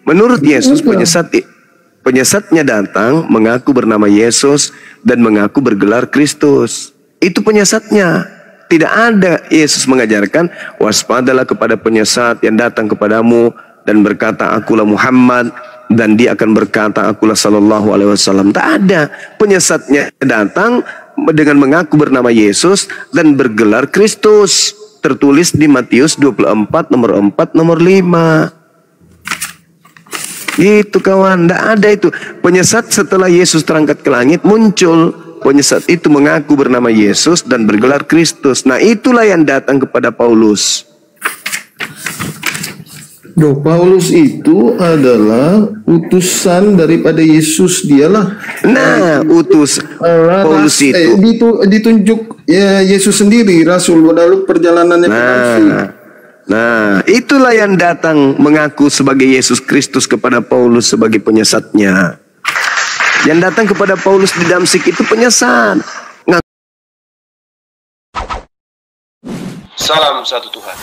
Menurut Yesus, penyesatnya datang mengaku bernama Yesus dan mengaku bergelar Kristus. Itu penyesatnya. Tidak ada Yesus mengajarkan, waspadalah kepada penyesat yang datang kepadamu dan berkata, akulah Muhammad, dan dia akan berkata, akulah sallallahu alaihi wasallam. Tak ada. Penyesatnya datang dengan mengaku bernama Yesus dan bergelar Kristus. Tertulis di Matius 24 nomor 4 nomor 5. Gitu kawan, tidak ada itu. Penyesat setelah Yesus terangkat ke langit muncul. Penyesat itu mengaku bernama Yesus dan bergelar Kristus. Nah, itulah yang datang kepada Paulus. Paulus itu adalah utusan daripada Yesus, dialah. Nah, Paulus itu ditunjuk ya, Yesus sendiri rasul dalam perjalanannya ke Damsik. Nah, itulah yang datang mengaku sebagai Yesus Kristus kepada Paulus sebagai penyesatnya. Yang datang kepada Paulus di Damsik itu penyesat. Salam satu Tuhan.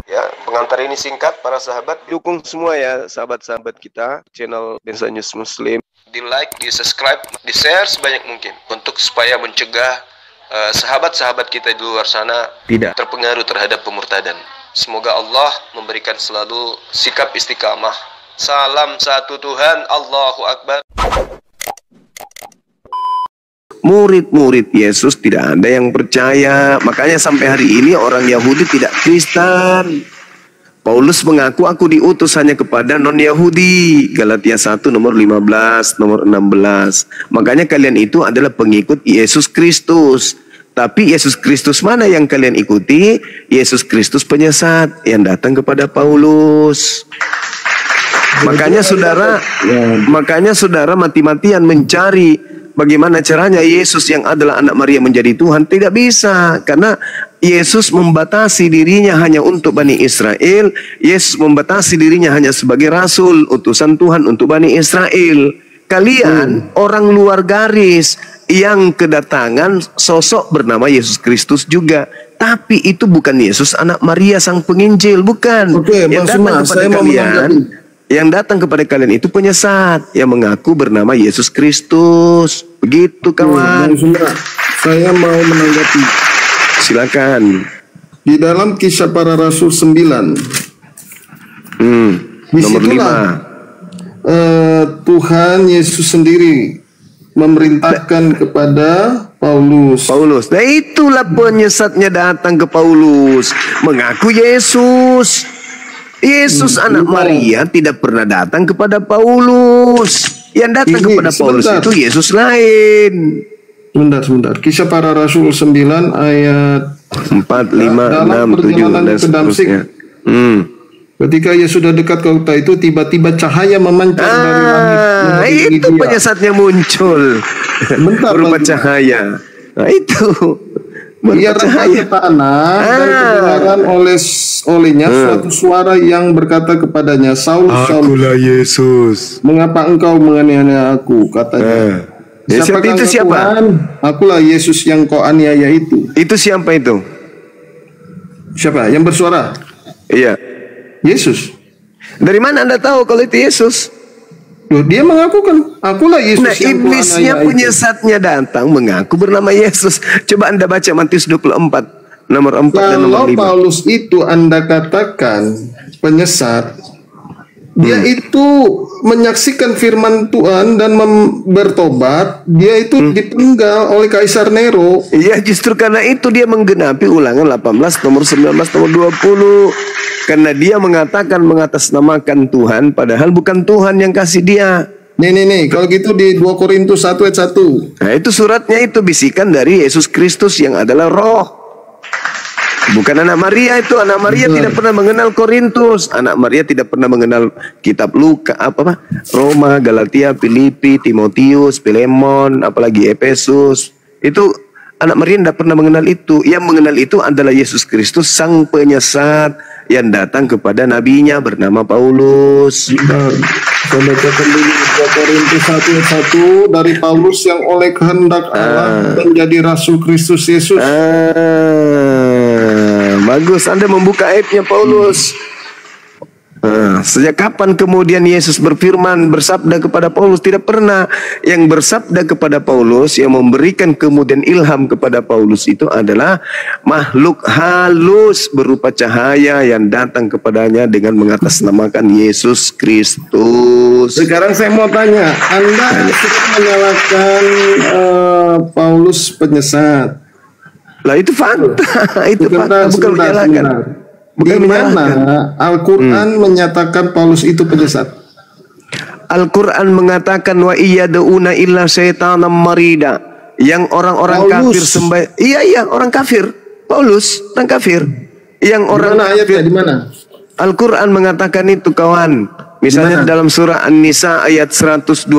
Ya, pengantar ini singkat para sahabat. Dukung semua ya sahabat-sahabat kita channel Densa News Muslim. Di like, di subscribe, di share sebanyak mungkin untuk supaya mencegah sahabat-sahabat kita di luar sana tidak terpengaruh terhadap pemurtadan. Semoga Allah memberikan selalu sikap istiqamah. Salam satu Tuhan, Allahu Akbar. Murid-murid Yesus tidak ada yang percaya. Makanya sampai hari ini orang Yahudi tidak Kristen. Paulus mengaku, aku diutus hanya kepada non-Yahudi. Galatia 1 nomor 15, nomor 16. Makanya kalian itu adalah pengikut Yesus Kristus. Tapi Yesus Kristus mana yang kalian ikuti? Yesus Kristus penyesat yang datang kepada Paulus. Makanya saudara mati-matian mencari bagaimana caranya Yesus yang adalah anak Maria menjadi Tuhan. Tidak bisa, karena Yesus membatasi dirinya hanya untuk Bani Israel. Yesus membatasi dirinya hanya sebagai rasul, utusan Tuhan untuk Bani Israel. Kalian orang luar garis yang kedatangan sosok bernama Yesus Kristus juga. Tapi itu bukan Yesus anak Maria sang penginjil, bukan. Yang datang kepada kalian itu penyesat yang mengaku bernama Yesus Kristus. Begitu kawan. Saya mau menanggapi. Silakan. Di dalam Kisah Para Rasul 9. Nomor 5. Tuhan Yesus sendiri memerintahkan kepada Paulus. Nah, itulah penyesatnya datang ke Paulus, mengaku Yesus. Yesus anak Maria tidak pernah datang kepada Paulus. Yang datang kepada Paulus itu Yesus lain. Sebentar. Kisah Para Rasul 9 ayat 4, 5, 6, 7 dan seterusnya. Ketika ia sudah dekat ke kota itu, tiba-tiba cahaya memancar dari langit. Itu penyesatnya muncul. Berupa cahaya. Nah, itu. Ia rentak ke tanah dan kedengaran olehnya suatu suara yang berkata kepadanya, Saulus, akulah Yesus. Mengapa engkau menganiaya aku? Katanya. Itu siapa? Tuhan, akulah Yesus yang kau aniaya itu. Itu siapa itu? Siapa? Yang bersuara? Iya. Yesus. Dari mana Anda tahu kalau itu Yesus? Dia mengaku kan, akulah Yesus. Nah, yang iblisnya penyesatnya datang mengaku bernama Yesus. Coba Anda baca Matius 24 nomor 4 dan nomor 5. Kalau Paulus itu Anda katakan penyesat, dia itu menyaksikan firman Tuhan dan bertobat. Dia itu dipenggal oleh Kaisar Nero. Iya, justru karena itu dia menggenapi Ulangan 18 nomor 19 nomor 20. Karena dia mengatakan mengatasnamakan Tuhan, padahal bukan Tuhan yang kasih dia. Nih, kalau gitu di 2 Korintus 1 ayat 1. Nah, itu suratnya itu bisikan dari Yesus Kristus yang adalah roh. Bukan anak Maria itu. Anak Maria tidak pernah mengenal Korintus. Anak Maria tidak pernah mengenal kitab Luka, Roma, Galatia, Filipi, Timotius, Filemon, apalagi Efesus. Itu anak Maria tidak pernah mengenal itu. Yang mengenal itu adalah Yesus Kristus, sang penyesat yang datang kepada nabinya bernama Paulus. Saya bacakan dulu 2 Korintus 1:1 dari Paulus yang oleh kehendak Allah menjadi Rasul Kristus Yesus. Bagus, Anda membuka aibnya Paulus. Sejak kapan kemudian Yesus berfirman, bersabda kepada Paulus? Tidak pernah. Yang bersabda kepada Paulus, yang memberikan kemudian ilham kepada Paulus itu adalah makhluk halus berupa cahaya yang datang kepadanya dengan mengatasnamakan Yesus Kristus. Sekarang saya mau tanya, Anda suka menyalahkan Paulus penyesat? Lah itu fakta, itu fakta, bukan menyalahkan. Di mana Al-Quran menyatakan Paulus itu penyesat? Al-Quran mengatakan wa iyaduna illa syaitanan marida. Yang orang-orang kafir sembah. Iya, orang kafir. Paulus, orang kafir. Yang orang dimana kafir. Ayatnya, di mana? Al-Quran mengatakan itu, kawan. Misalnya dalam surah An-Nisa ayat 120.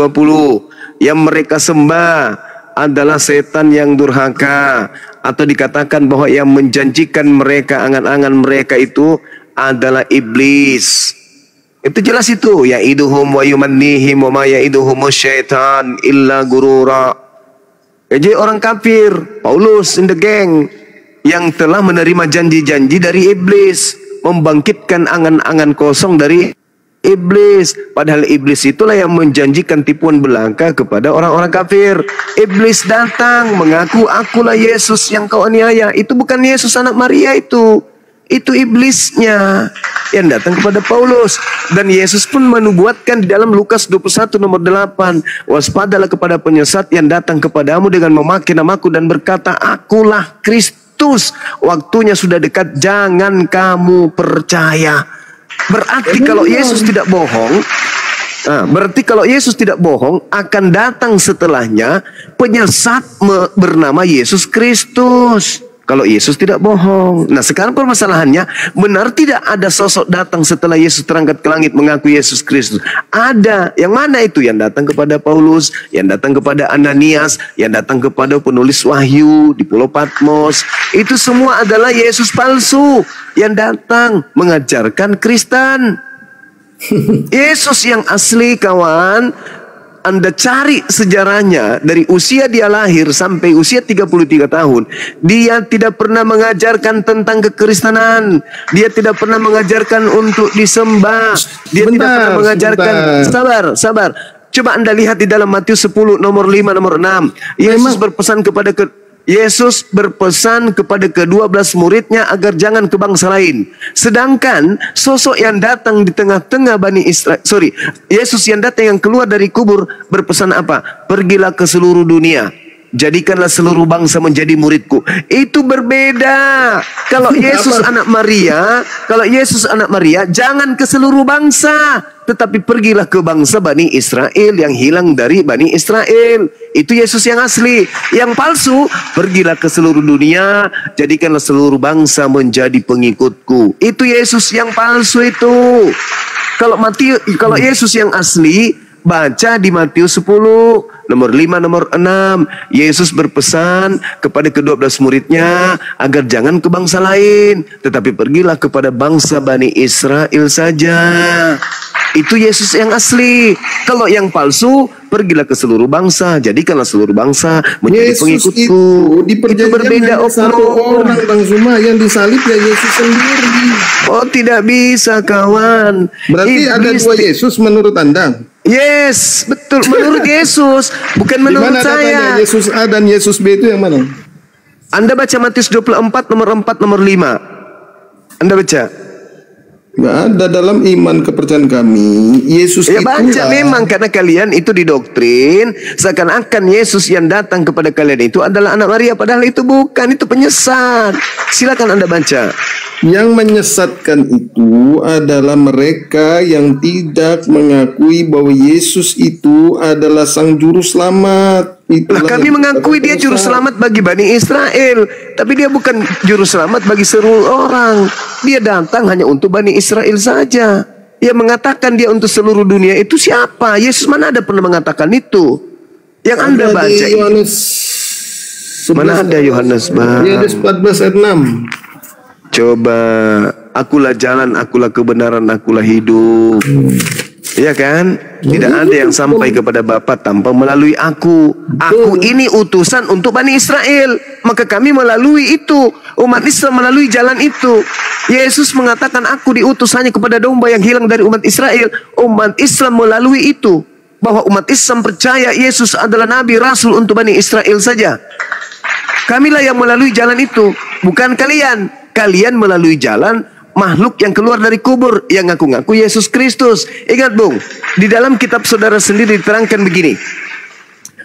Yang mereka sembah adalah setan yang durhaka. Atau dikatakan bahwa yang menjanjikan mereka, angan-angan mereka itu adalah iblis. Itu jelas itu. Ya'iduhum wa yumannihim wa ma ya'iduhum syaitan illa gurura. Jadi orang kafir, Paulus in the gang, yang telah menerima janji-janji dari iblis, membangkitkan angan-angan kosong dari iblis. Padahal iblis itulah yang menjanjikan tipuan belaka kepada orang-orang kafir. Iblis datang mengaku, akulah Yesus yang kau aniaya. Itu bukan Yesus anak Maria itu iblisnya yang datang kepada Paulus. Dan Yesus pun menubuatkan di dalam Lukas 21 nomor 8, waspadalah kepada penyesat yang datang kepadamu dengan memakai namaku dan berkata, akulah Kristus, waktunya sudah dekat, jangan kamu percaya. Berarti kalau Yesus tidak bohong, berarti kalau Yesus tidak bohong, akan datang setelahnya penyesat bernama Yesus Kristus. Kalau Yesus tidak bohong. Nah, sekarang permasalahannya, benar tidak ada sosok datang setelah Yesus terangkat ke langit mengaku Yesus Kristus? Ada. Yang mana itu? Yang datang kepada Paulus, yang datang kepada Ananias, yang datang kepada penulis Wahyu di Pulau Patmos. Itu semua adalah Yesus palsu yang datang mengajarkan Kristen. Yesus yang asli, kawan, Anda cari sejarahnya dari usia dia lahir sampai usia 33 tahun. Dia tidak pernah mengajarkan tentang kekristenan. Dia tidak pernah mengajarkan untuk disembah. Dia tidak pernah mengajarkan. Sabar. Coba Anda lihat di dalam Matius 10 nomor 5 nomor 6. Yesus berpesan kepada ke-12 muridnya agar jangan ke bangsa lain. Sedangkan sosok yang datang di tengah-tengah Bani Israel, Yesus yang datang, yang keluar dari kubur, berpesan apa? Pergilah ke seluruh dunia, jadikanlah seluruh bangsa menjadi muridku. Itu berbeda. Kalau Yesus anak Maria, jangan ke seluruh bangsa, tetapi pergilah ke bangsa Bani Israel yang hilang dari Bani Israel. Itu Yesus yang asli. Yang palsu, pergilah ke seluruh dunia, jadikanlah seluruh bangsa menjadi pengikutku. Itu Yesus yang palsu itu. Kalau Yesus yang asli, baca di Matius 10 nomor 5 nomor 6. Yesus berpesan kepada ke-12 muridnya agar jangan ke bangsa lain, tetapi pergilah kepada bangsa Bani Israel saja. Itu Yesus yang asli. Kalau yang palsu, pergilah ke seluruh bangsa, jadikanlah seluruh bangsa menjadi pengikutku. Itu berbeda satu orang, Bang Zuma, yang disalib ya Yesus sendiri. Oh, tidak bisa, kawan. Berarti ada dua Yesus menurut Anda? Yes, betul. Menurut Yesus, bukan menurut saya. Yesus A dan Yesus B itu yang mana? Anda baca Matius 24 nomor 4 nomor 5. Anda baca. Nggak ada dalam iman kepercayaan kami. Yesus ya baca memang, karena kalian itu didoktrin seakan-akan Yesus yang datang kepada kalian itu adalah anak Maria, padahal itu bukan, itu penyesat. Silakan Anda baca. Yang menyesatkan itu adalah mereka yang tidak mengakui bahwa Yesus itu adalah sang juru selamat. Lah, kami mengakui dia juru selamat bagi Bani Israel, tapi dia bukan juru selamat bagi seluruh orang. Dia datang hanya untuk Bani Israel saja. Dia mengatakan dia untuk seluruh dunia. Itu siapa? Yesus mana ada pernah mengatakan itu? Yang Anda baca Yohanes Mana ada Yohanes, Bang? Yohanes 14 ayat 6. Coba, akulah jalan, akulah kebenaran, akulah hidup. Iya kan? Tidak ada yang sampai kepada Bapa tanpa melalui aku. Aku ini utusan untuk Bani Israel. Maka kami melalui itu. Umat Islam melalui jalan itu. Yesus mengatakan aku diutus hanya kepada domba yang hilang dari umat Israel. Umat Islam melalui itu. Bahwa umat Islam percaya Yesus adalah Nabi Rasul untuk Bani Israel saja. Kamilah yang melalui jalan itu. Bukan kalian. Kalian melalui jalan makhluk yang keluar dari kubur yang ngaku-ngaku Yesus Kristus. Ingat Bung, di dalam kitab saudara sendiri diterangkan begini.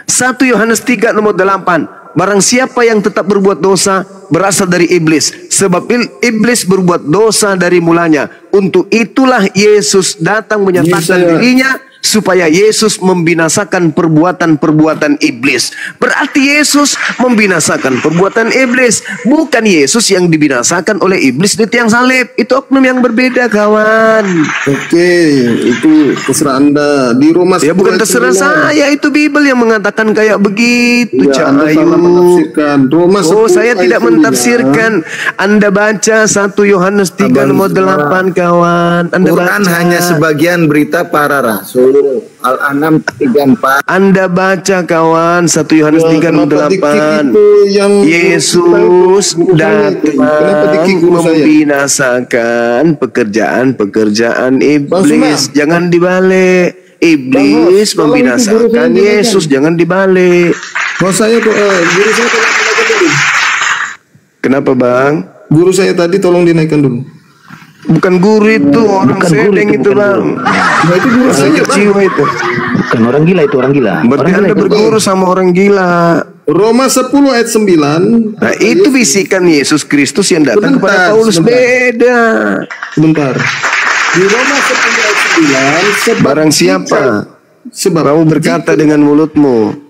1 Yohanes 3 nomor 8. Barang siapa yang tetap berbuat dosa berasal dari iblis, sebab iblis berbuat dosa dari mulanya. Untuk itulah Yesus datang menyatakan dirinya supaya Yesus membinasakan perbuatan-perbuatan iblis. Berarti Yesus membinasakan perbuatan iblis, bukan Yesus yang dibinasakan oleh iblis di tiang salib. Itu oknum yang berbeda, kawan. Oke, itu terserah Anda. Di Roma 10 Ya bukan terserah saya, itu Bible yang mengatakan kayak begitu, ya, Anda salah menafsirkan. Roma 10 Oh, saya tidak ayat 9. mentafsirkan. Anda baca 1 Yohanes 3 nomor 8, kawan. Anda Quran baca. hanya sebagian berita para rasul. Al-An'am 34. Anda baca, kawan, 1 Yohanes 3 nomor 8. Yesus datang membinasakan pekerjaan-pekerjaan iblis. Jangan dibalik. Iblis membinasakan Yesus, jangan dibalik. Mau saya guru saya tolong dinaikkan dulu. Kenapa, Bang? Guru saya tadi tolong dinaikkan dulu. Bukan guru itu, orang sedeng itu, Bang. Nah, itu guru saya, Bang. Jiwa itu. Bukan orang gila itu, orang gila. Berarti Anda berguru sama orang gila. Roma 10 ayat 9. Nah, itu bisikan Yesus Kristus yang datang kepada Paulus. Beda. Sebentar. Di Roma 10 ayat 9, Barang siapa sebab kamu berkata dengan mulutmu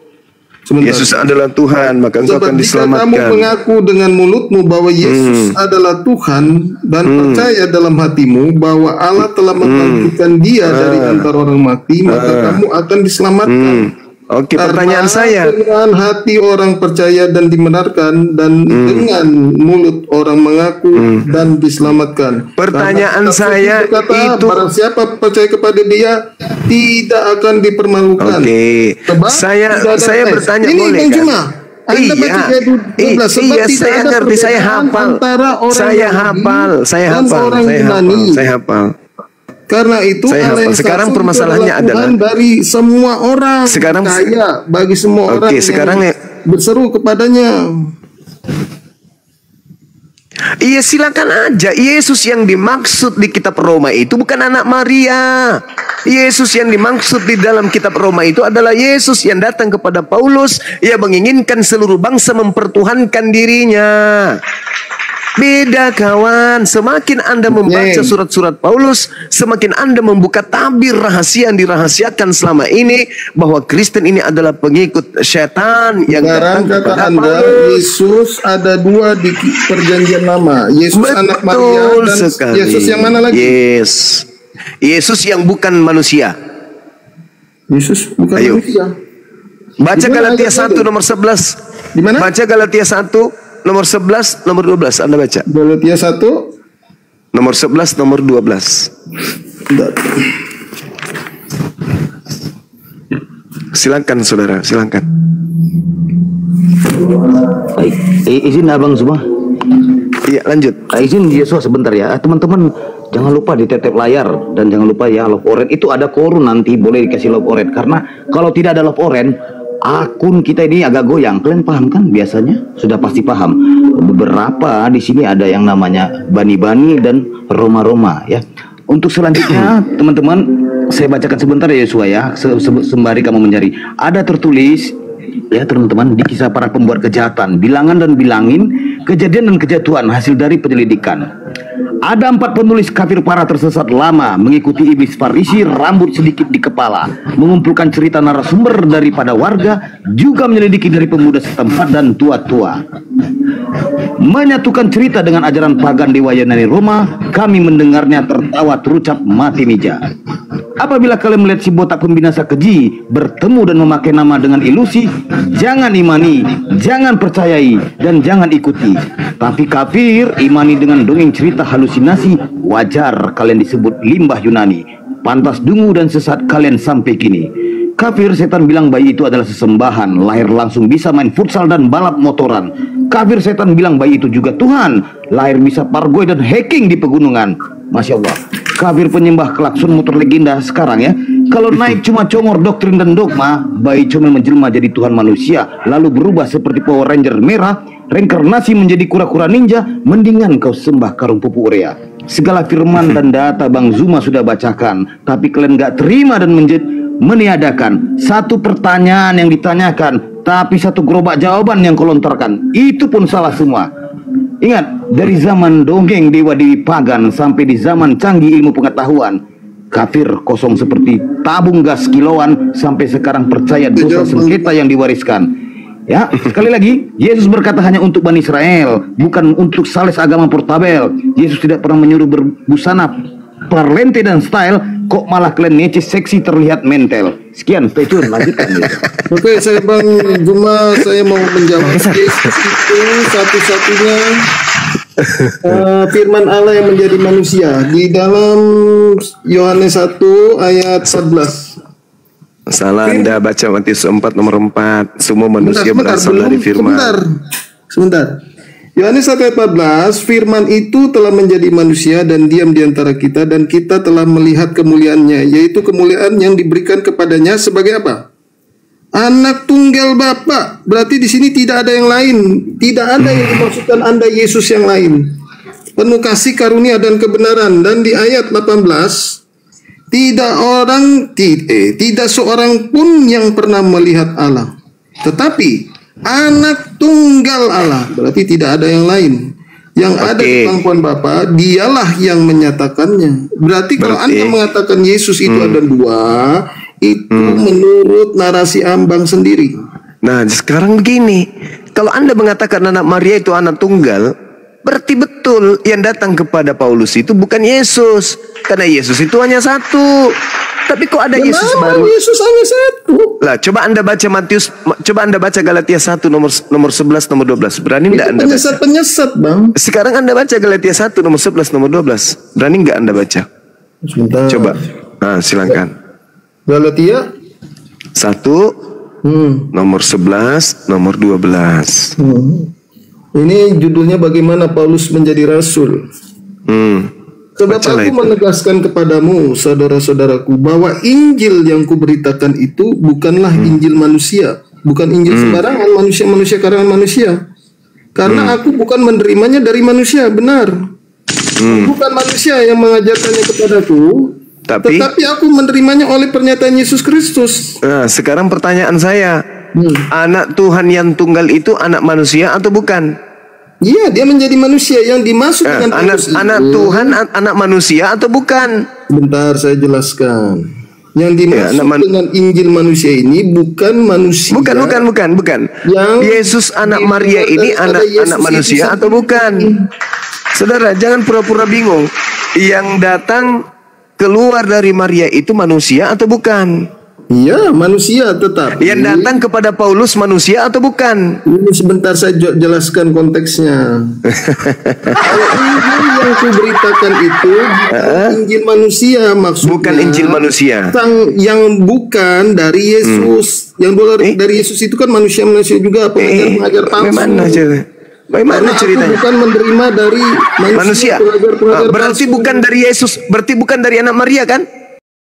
Yesus adalah Tuhan, maka engkau akan jika kamu diselamatkan. mengaku dengan mulutmu bahwa Yesus adalah Tuhan dan percaya dalam hatimu bahwa Allah telah membangkitkan Dia dari antara orang mati, maka kamu akan diselamatkan. Oke, Karena pertanyaan saya. dengan hati orang percaya dan dibenarkan, dan dengan mulut orang mengaku dan diselamatkan. Pertanyaan Karena kitab saya suci berkata, itu. barang siapa percaya kepada Dia tidak akan dipermalukan. Oke, Sebab saya tidak ada tes. bertanya, Ini boleh Bang kan? Juma, Anda baca ayat 12, sebab Iya, tidak saya ada ngerti, saya perbedaan hafal. antara orang Saya Yahudi hafal, saya dan hafal, orang saya hafal, Yunani. saya hafal. Karena itu Saya Allah hafal. yang Sekarang satu permasalahannya itu Tuhan adalah- dari semua orang. Sekarang- kaya bagi semua Oke, orang sekarang yang berseru kepadanya. Iya, silakan aja. Yesus yang dimaksud di kitab Roma itu bukan anak Maria. Yesus yang dimaksud di dalam kitab Roma itu adalah Yesus yang datang kepada Paulus yang menginginkan seluruh bangsa mempertuhankan dirinya. Beda, kawan. Semakin Anda membaca surat-surat Paulus, semakin Anda membuka tabir rahasia yang dirahasiakan selama ini bahwa Kristen ini adalah pengikut setan yang Sekarang datang kata kepada Anda, Paulus. Yesus ada dua di perjanjian lama. Yesus anak Maria Betul dan sekali. Yesus yang mana lagi? Yes. Yesus yang bukan manusia. Yesus bukan Ayo. manusia. Baca Di mana Galatia ayatnya 1 itu? nomor 11. Di mana? Baca Galatia 1 nomor 11 nomor 12. Anda baca. Galatia 1. Nomor 11 nomor 12. Bentar. Silakan saudara, silakan. Baik, izin abang semua. Iya, lanjut. Izin Yesus sebentar ya, teman-teman. Jangan lupa ditetep layar dan jangan lupa ya love orange itu ada korun nanti boleh dikasih love orange karena kalau tidak ada love orange akun kita ini agak goyang. Kalian paham kan? Biasanya sudah pasti paham. Beberapa di sini ada yang namanya bani-bani dan roma-roma ya. Untuk selanjutnya teman-teman saya bacakan sebentar ya Yosua ya sembari kamu mencari. Ada tertulis ya teman-teman di kisah para pembuat kejahatan, bilangan dan bilangin, kejadian dan kejatuhan hasil dari penyelidikan. Ada 4 penulis kafir parah tersesat lama mengikuti iblis Farisi rambut sedikit di kepala, mengumpulkan cerita narasumber daripada warga, juga menyelidiki dari pemuda setempat dan tua-tua. Menyatukan cerita dengan ajaran pagan dewa Yunani Roma, kami mendengarnya tertawa terucap mati meja. Apabila kalian melihat si botak pembinasa keji bertemu dan memakai nama dengan ilusi, jangan imani, jangan percayai, dan jangan ikuti. Tapi kafir imani dengan dongeng cerita halusinasi, wajar kalian disebut limbah Yunani. Pantas dungu dan sesat kalian sampai kini. Kafir setan bilang bayi itu adalah sesembahan, lahir langsung bisa main futsal dan balap motoran. Kafir setan bilang bayi itu juga Tuhan, lahir bisa pargoy dan hacking di pegunungan. Masya Allah. Kafir penyembah klakson motor legenda sekarang ya. Kalau naik cuma congor doktrin dan dogma, bayi cuma menjelma jadi Tuhan manusia, lalu berubah seperti Power Ranger merah, reinkarnasi menjadi kura-kura ninja, mendingan kau sembah karung pupuk urea. Segala firman dan data Bang Zuma sudah bacakan, tapi kalian gak terima dan meniadakan. Satu pertanyaan yang ditanyakan, tapi satu gerobak jawaban yang kau lontarkan. Itu pun salah semua. Ingat, dari zaman dongeng dewa-dewi pagan sampai di zaman canggih ilmu pengetahuan, kafir kosong seperti tabung gas kilauan sampai sekarang percaya dosa sengketa yang diwariskan. Ya, sekali lagi, Yesus berkata hanya untuk Bani Israel, bukan untuk sales agama portabel. Yesus tidak pernah menyuruh berbusana parlente dan style, kok malah kalian necis seksi terlihat mental. Sekian, stay tune, lanjutkan. Oke, saya Bang Zuma, saya mau menjawab. Yesus itu satu-satunya firman Allah yang menjadi manusia di dalam Yohanes 1 ayat 14. Salah Anda baca Matius 4 nomor 4. Semua manusia berasal dari firman. Sebentar. Yohanes 1 ayat 14, firman itu telah menjadi manusia dan diam di antara kita, dan kita telah melihat kemuliaannya, yaitu kemuliaan yang diberikan kepadanya sebagai apa? Anak tunggal Bapa. Berarti di sini tidak ada yang lain. Tidak ada yang dimaksudkan Anda Yesus yang lain. Penuh kasih karunia dan kebenaran. Dan di ayat 18, tidak seorang pun yang pernah melihat Allah. Tetapi anak tunggal Allah, berarti tidak ada yang lain. Yang ada di pangkuan Bapa, dialah yang menyatakannya. Berarti kalau Anda mengatakan Yesus itu ada dua, itu menurut narasi Ambang sendiri. Nah, sekarang begini, kalau Anda mengatakan anak Maria itu anak tunggal, berarti betul yang datang kepada Paulus itu bukan Yesus, karena Yesus itu hanya satu. Tapi kok ada Yesus baru? Yesus hanya satu. Lah, coba Anda baca Matius, coba Anda baca Galatia 1 nomor 11 nomor 12. Berani enggak Anda baca? Penyesat, Bang. Sekarang Anda baca Galatia 1 nomor 11 nomor 12. Berani enggak Anda baca? Sebentar. Coba. Nah, silakan. Galatia 1 nomor 11 nomor 12. Ini judulnya bagaimana Paulus menjadi rasul. Sebab aku menegaskan kepadamu, saudara-saudaraku, bahwa Injil yang kuberitakan itu bukanlah Injil manusia, bukan Injil sembarangan manusia-manusia karangan manusia. Karena aku bukan menerimanya dari manusia, benar. Bukan manusia yang mengajarkannya kepadaku, tetapi aku menerimanya oleh pernyataan Yesus Kristus. Nah, sekarang pertanyaan saya, anak Tuhan yang tunggal itu anak manusia atau bukan? Iya, dia menjadi manusia yang dimaksud dengan anak Tuhan, anak manusia atau bukan? Bentar, saya jelaskan. Yang dimaksud dengan Injil manusia ini bukan manusia. Bukan. Yesus anak Maria ini anak manusia atau bukan? Saudara, jangan pura-pura bingung. Yang datang keluar dari Maria itu manusia atau bukan? Iya, manusia, tetapi yang datang kepada Paulus manusia atau bukan? Ini sebentar saya jelaskan konteksnya. Kalau Injil yang kuberitakan itu bukan Injil manusia, maksudnya bukan Injil manusia. Yang bukan dari Yesus. Yang dari Yesus itu kan manusia-manusia juga, pengajar-pengajar palsu. Bagaimana ceritanya? Bukan menerima dari manusia. Berarti bukan dari Yesus, berarti bukan dari anak Maria kan?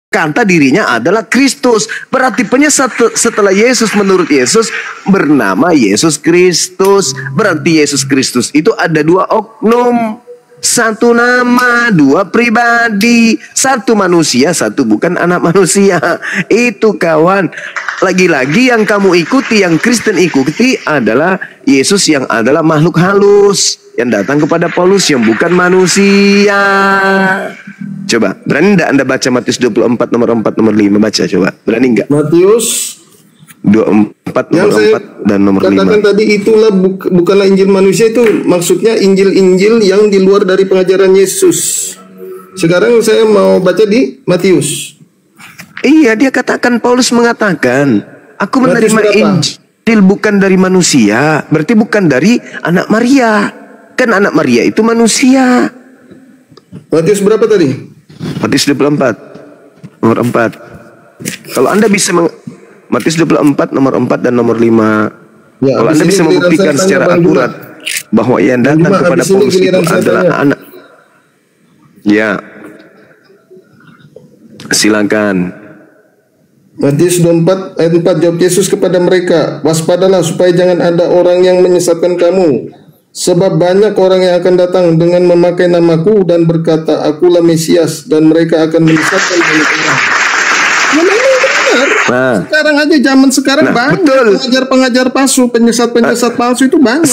Kata dirinya adalah Kristus. Berarti penyesat setelah Yesus menurut Yesus bernama Yesus Kristus. Berarti Yesus Kristus itu ada dua oknum. Satu nama, dua pribadi. Satu manusia, satu bukan anak manusia. Itu kawan. Lagi-lagi yang kamu ikuti, yang Kristen ikuti adalah Yesus yang adalah makhluk halus, yang datang kepada Paulus yang bukan manusia. Coba, berani enggak Anda baca Matius 24 nomor 4 nomor 5? Baca coba, berani enggak? Matius 24 nomor 4 dan nomor 5. Katakan tadi itulah bukanlah Injil manusia, itu maksudnya Injil-Injil yang di luar dari pengajaran Yesus. Sekarang saya mau baca di Matius. Iya, dia katakan, Paulus mengatakan, aku Berarti menerima berapa? Injil bukan dari manusia, berarti bukan dari anak Maria. Kan anak Maria itu manusia. Matius berapa tadi? Matius 24 nomor 4. Kalau Anda bisa Matius 24 nomor 4 dan nomor 5. Ya, Kalau habis Anda ini bisa giliran membuktikan saya tanya, secara Bang Juma. akurat bahwa yang datang Juma, kepada habis ini Paulus itu giliran saya adalah tanya. anak. Ya. Silakan. Matius 24 ayat 4, jawab Yesus kepada mereka, waspadalah supaya jangan ada orang yang menyesatkan kamu. Sebab banyak orang yang akan datang dengan memakai namaku dan berkata, akulah Mesias, dan mereka akan menyesatkan banyak orang. Ya memang benar. Nah, Sekarang aja zaman sekarang Nah, banyak betul. pengajar-pengajar palsu, penyesat-penyesat palsu itu banyak.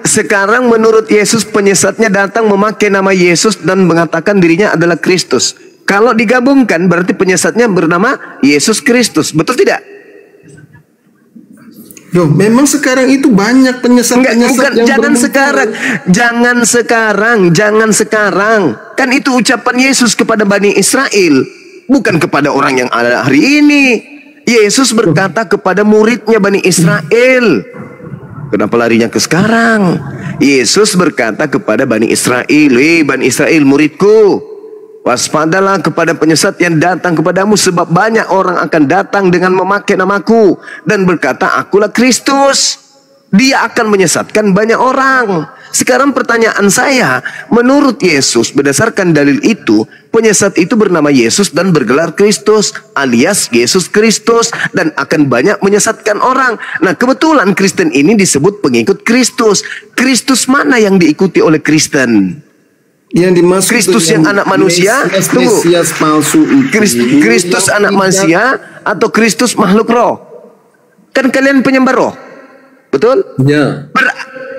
sekarang menurut Yesus penyesatnya datang memakai nama Yesus dan mengatakan dirinya adalah Kristus. Kalau digabungkan berarti penyesatnya bernama Yesus Kristus. Betul tidak? Loh, memang sekarang itu banyak penyesat-penyesat yang jangan sekarang. Kan itu ucapan Yesus kepada Bani Israel, bukan kepada orang yang ada hari ini. Yesus berkata kepada muridnya Bani Israel. Kenapa larinya ke sekarang? Yesus berkata kepada Bani Israel, Bani Israel muridku, waspadalah kepada penyesat yang datang kepadamu, sebab banyak orang akan datang dengan memakai namaku dan berkata, akulah Kristus. Dia akan menyesatkan banyak orang. Sekarang pertanyaan saya, menurut Yesus, berdasarkan dalil itu, penyesat itu bernama Yesus dan bergelar Kristus, alias Yesus Kristus, dan akan banyak menyesatkan orang. Nah, kebetulan Kristen ini disebut pengikut Kristus. Kristus mana yang diikuti oleh Kristen? yang dimaksud Kristus yang anak manusia? Tunggu. Mesias palsu itu. Kristus anak manusia atau Kristus makhluk roh? Kan kalian penyembah roh, betul? Ya.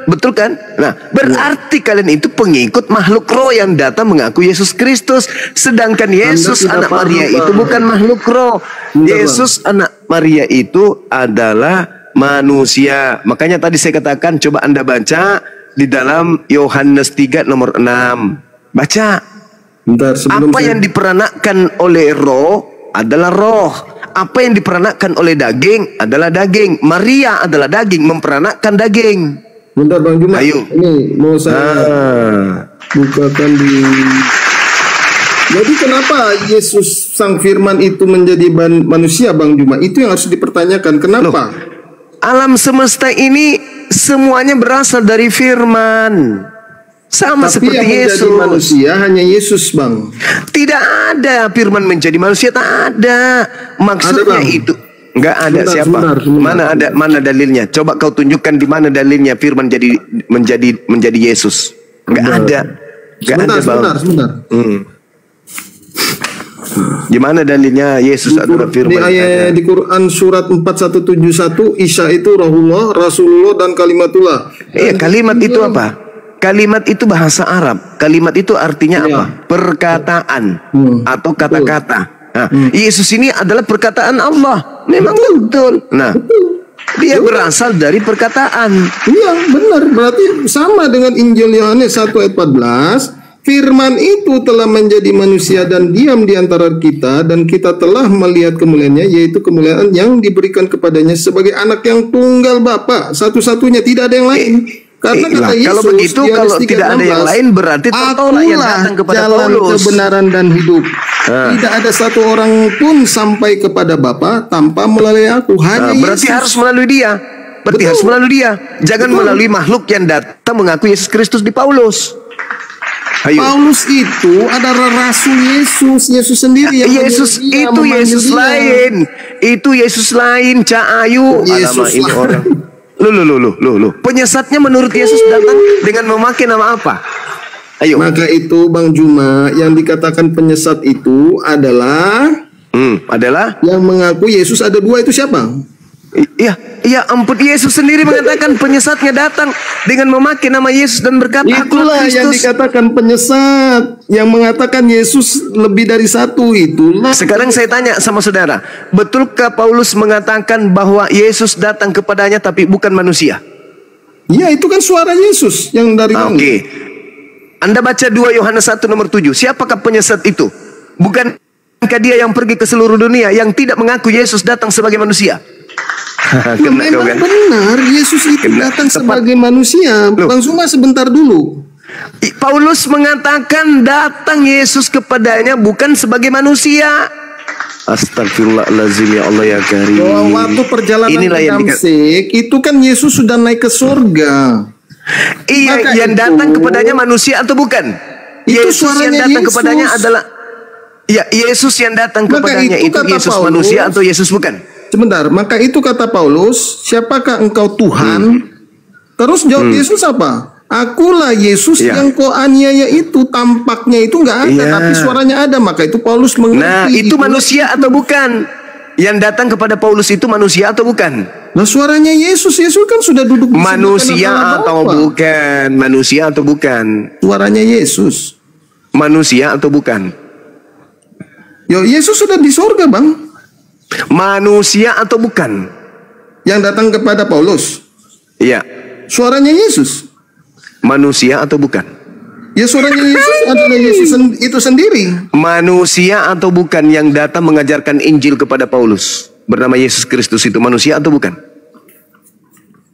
Betul kan? Nah, berarti kalian itu pengikut makhluk roh yang datang mengaku Yesus Kristus. Sedangkan Yesus Anda anak tidak Maria paham, itu Bang. bukan makhluk roh. Yesus anak Maria itu adalah manusia. Makanya tadi saya katakan, coba Anda baca di dalam Yohanes 3 nomor 6. Baca. Bentar, sebelum Apa yang diperanakkan oleh roh adalah roh. Apa yang diperanakkan oleh daging adalah daging. Maria adalah daging, memperanakkan daging. Bentar Bang Juma, Ayo. ini mau saya bukakan di. Jadi kenapa Yesus Sang Firman itu menjadi manusia, Bang Juma? Itu yang harus dipertanyakan. Kenapa? Alam semesta ini semuanya berasal dari firman. Sama Tapi seperti yang menjadi Yesus. manusia hanya Yesus, Bang. Tidak ada firman menjadi manusia, tak ada. Maksudnya Ada, Bang. itu enggak ada. Sebentar, Siapa? sebentar. Mana dalilnya? Coba kau tunjukkan di mana dalilnya firman menjadi Yesus. Enggak ada. Enggak ada, Bang. Sebentar. Gimana dalilnya Yesus adalah Di firman? ayat di Quran surat 4171, Isa itu Rahullah, Rasulullah dan Kalimatullah. Iya, kalimat itu apa? Kalimat itu bahasa Arab. Kalimat itu artinya apa? Perkataan atau kata-kata. Nah, Yesus ini adalah perkataan Allah. Memang betul. Nah, dia berasal dari perkataan. Iya, benar. Berarti sama dengan Injil Yohanes 1 ayat 14. Firman itu telah menjadi manusia dan diam di antara kita, dan kita telah melihat kemuliaannya, yaitu kemuliaan yang diberikan kepadanya sebagai anak yang tunggal Bapa, satu-satunya, tidak ada yang lain. Karena kata Yesus, kalau begitu, Yohanes kalau tidak ada yang 3:16, lain berarti tertolak yang akulah datang kepada jalan Paulus. kebenaran dan hidup. Tidak ada satu orang pun sampai kepada Bapa tanpa melalui aku. Hanya Berarti Yesus. harus melalui dia. Berarti Betul. harus melalui dia. Jangan Betul. melalui makhluk yang datang mengaku Yesus Kristus di Paulus. Ayo. Paulus itu adalah rasul Yesus, Yesus sendiri yang Yesus memanggil dia, itu memanggil Yesus dia. lain. Itu Yesus lain, Cak Ayu. Yesus Alamak, ini lain. orang. Loh. Penyesatnya menurut Yesus datang dengan memakai nama apa? Ayo. Maka itu Bang Juma, yang dikatakan penyesat itu adalah Adalah yang mengaku Yesus ada dua, itu siapa? Iya ampun, Yesus sendiri mengatakan penyesatnya datang dengan memakai nama Yesus dan berkata, Itulah yang dikatakan penyesat, yang mengatakan Yesus lebih dari satu, itulah. Sekarang saya tanya sama saudara, betulkah Paulus mengatakan bahwa Yesus datang kepadanya tapi bukan manusia? Ya, itu kan suara Yesus yang dari langit. Oke. Anda baca 2 Yohanes 1 nomor 7. Siapakah penyesat itu? Bukan Bukankah dia yang pergi ke seluruh dunia yang tidak mengaku Yesus datang sebagai manusia? Memang benar, Yesus itu datang sebagai manusia. Bang Suma sebentar dulu. Paulus mengatakan datang Yesus kepadanya bukan sebagai manusia. Astagfirullahaladzim, ya Allah ya Karim. Waktu perjalanan ke Damsyik itu kan Yesus sudah naik ke surga. Iya, maka yang datang kepadanya manusia atau bukan? Yesus yang datang kepadanya adalah Yesus yang datang kepadanya itu Yesus Paulus, manusia atau Yesus bukan? Sebentar, maka itu kata Paulus, siapakah engkau Tuhan? Terus jawab Yesus apa? Akulah Yesus yang kau aniaya itu. Tampaknya itu nggak ada, tapi suaranya ada. Maka itu Paulus mengerti. Nah, itu manusia atau bukan? Yang datang kepada Paulus itu manusia atau bukan? Nah, suaranya Yesus. Yesus kan sudah duduk di manusia atau bukan? Manusia atau bukan? Suaranya Yesus. Manusia atau bukan? Yo, Yesus sudah di surga, Bang. Manusia atau bukan? Yang datang kepada Paulus. Iya. Suaranya Yesus. Manusia atau bukan? Ya, suaranya Yesus adalah Yesus itu sendiri. Manusia atau bukan yang datang mengajarkan Injil kepada Paulus bernama Yesus Kristus itu manusia atau bukan?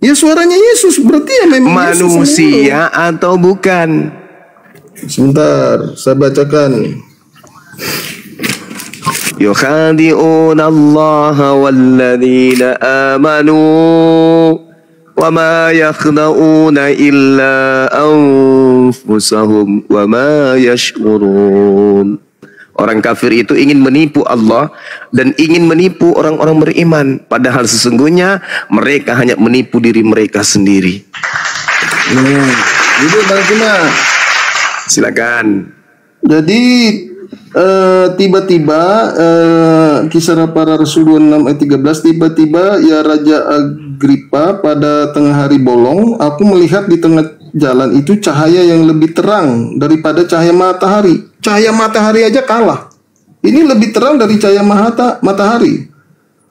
Ya, suaranya Yesus, berarti ya memang manusia atau bukan? Sebentar, saya bacakan. Yukhadi'una Allah walladzina amanu wa ma yakhda'una illa anfusahum wa ma yash'urun. Orang kafir itu ingin menipu Allah dan ingin menipu orang-orang beriman, padahal sesungguhnya mereka hanya menipu diri mereka sendiri. Itu Bang Cuma. Silakan. Jadi tiba-tiba Kisah Para Rasul 26 ayat 13, tiba-tiba ya Raja Agripa pada tengah hari bolong, aku melihat di tengah jalan itu cahaya yang lebih terang daripada cahaya matahari. Cahaya matahari aja kalah. Ini lebih terang dari cahaya matahari.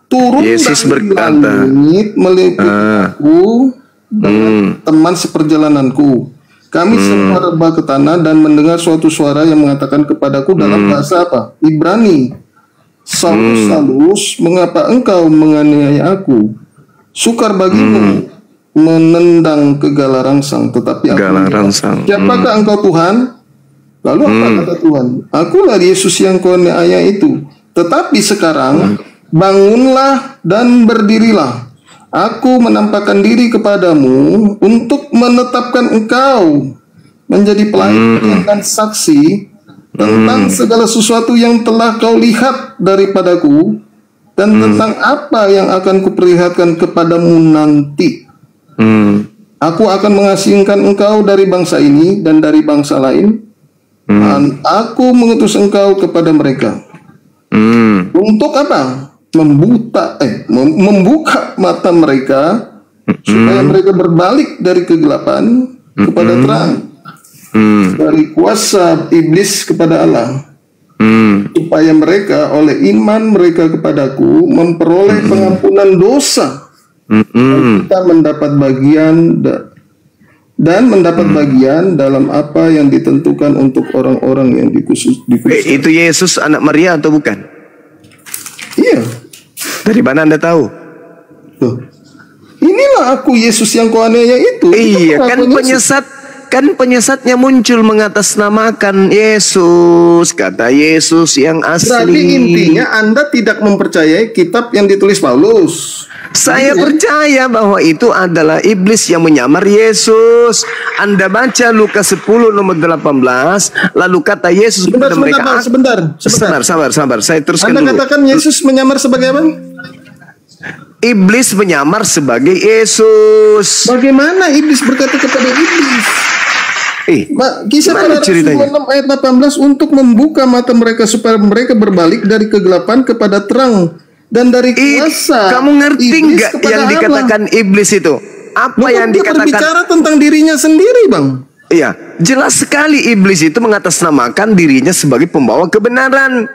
Turun Yesus dari langit meliputi aku dengan teman seperjalananku. Kami semua rebah ke tanah dan mendengar suatu suara yang mengatakan kepadaku dalam bahasa apa? Ibrani. Saulus, Saulus, mengapa engkau menganiaya aku? Sukar bagimu menendang ke galarangsang, tetapi aku siapakah engkau Tuhan? Lalu apa kata Tuhan? Akulah Yesus yang kau aniaya itu. Tetapi sekarang bangunlah dan berdirilah. Aku menampakkan diri kepadamu untuk menetapkan engkau menjadi pelayan dan saksi tentang segala sesuatu yang telah kau lihat daripadaku dan tentang apa yang akan kuperlihatkan kepadamu nanti. Aku akan mengasingkan engkau dari bangsa ini dan dari bangsa lain, dan aku mengutus engkau kepada mereka. Untuk apa? Membuka mata mereka supaya mereka berbalik dari kegelapan kepada terang, dari kuasa iblis kepada Allah, supaya mereka oleh iman mereka kepadaku memperoleh pengampunan dosa, dan kita mendapat bagian dan mendapat bagian dalam apa yang ditentukan untuk orang-orang yang dikhusus. Itu Yesus anak Maria atau bukan? Iya. Dari mana Anda tahu? Tuh. Inilah aku Yesus yang kau aniaya itu. Iya, kan penyesatnya muncul mengatasnamakan Yesus, kata Yesus yang asli. Berarti intinya Anda tidak mempercayai kitab yang ditulis Paulus. Saya percaya bahwa itu adalah iblis yang menyamar Yesus. Anda baca Lukas 10 nomor 18, lalu kata Yesus kepada mereka. Sebentar. Sabar. Saya teruskan Anda dulu. katakan Yesus menyamar sebagai apa? Iblis menyamar sebagai Yesus. Bagaimana iblis berkata kepada iblis? Kisah Para Rasul 26 ayat 18, untuk membuka mata mereka supaya mereka berbalik dari kegelapan kepada terang dan dari kuasa. Kamu ngerti nggak yang dikatakan iblis itu? Apa yang dikatakan? Berbicara tentang dirinya sendiri, Bang. Iya, jelas sekali iblis itu mengatasnamakan dirinya sebagai pembawa kebenaran.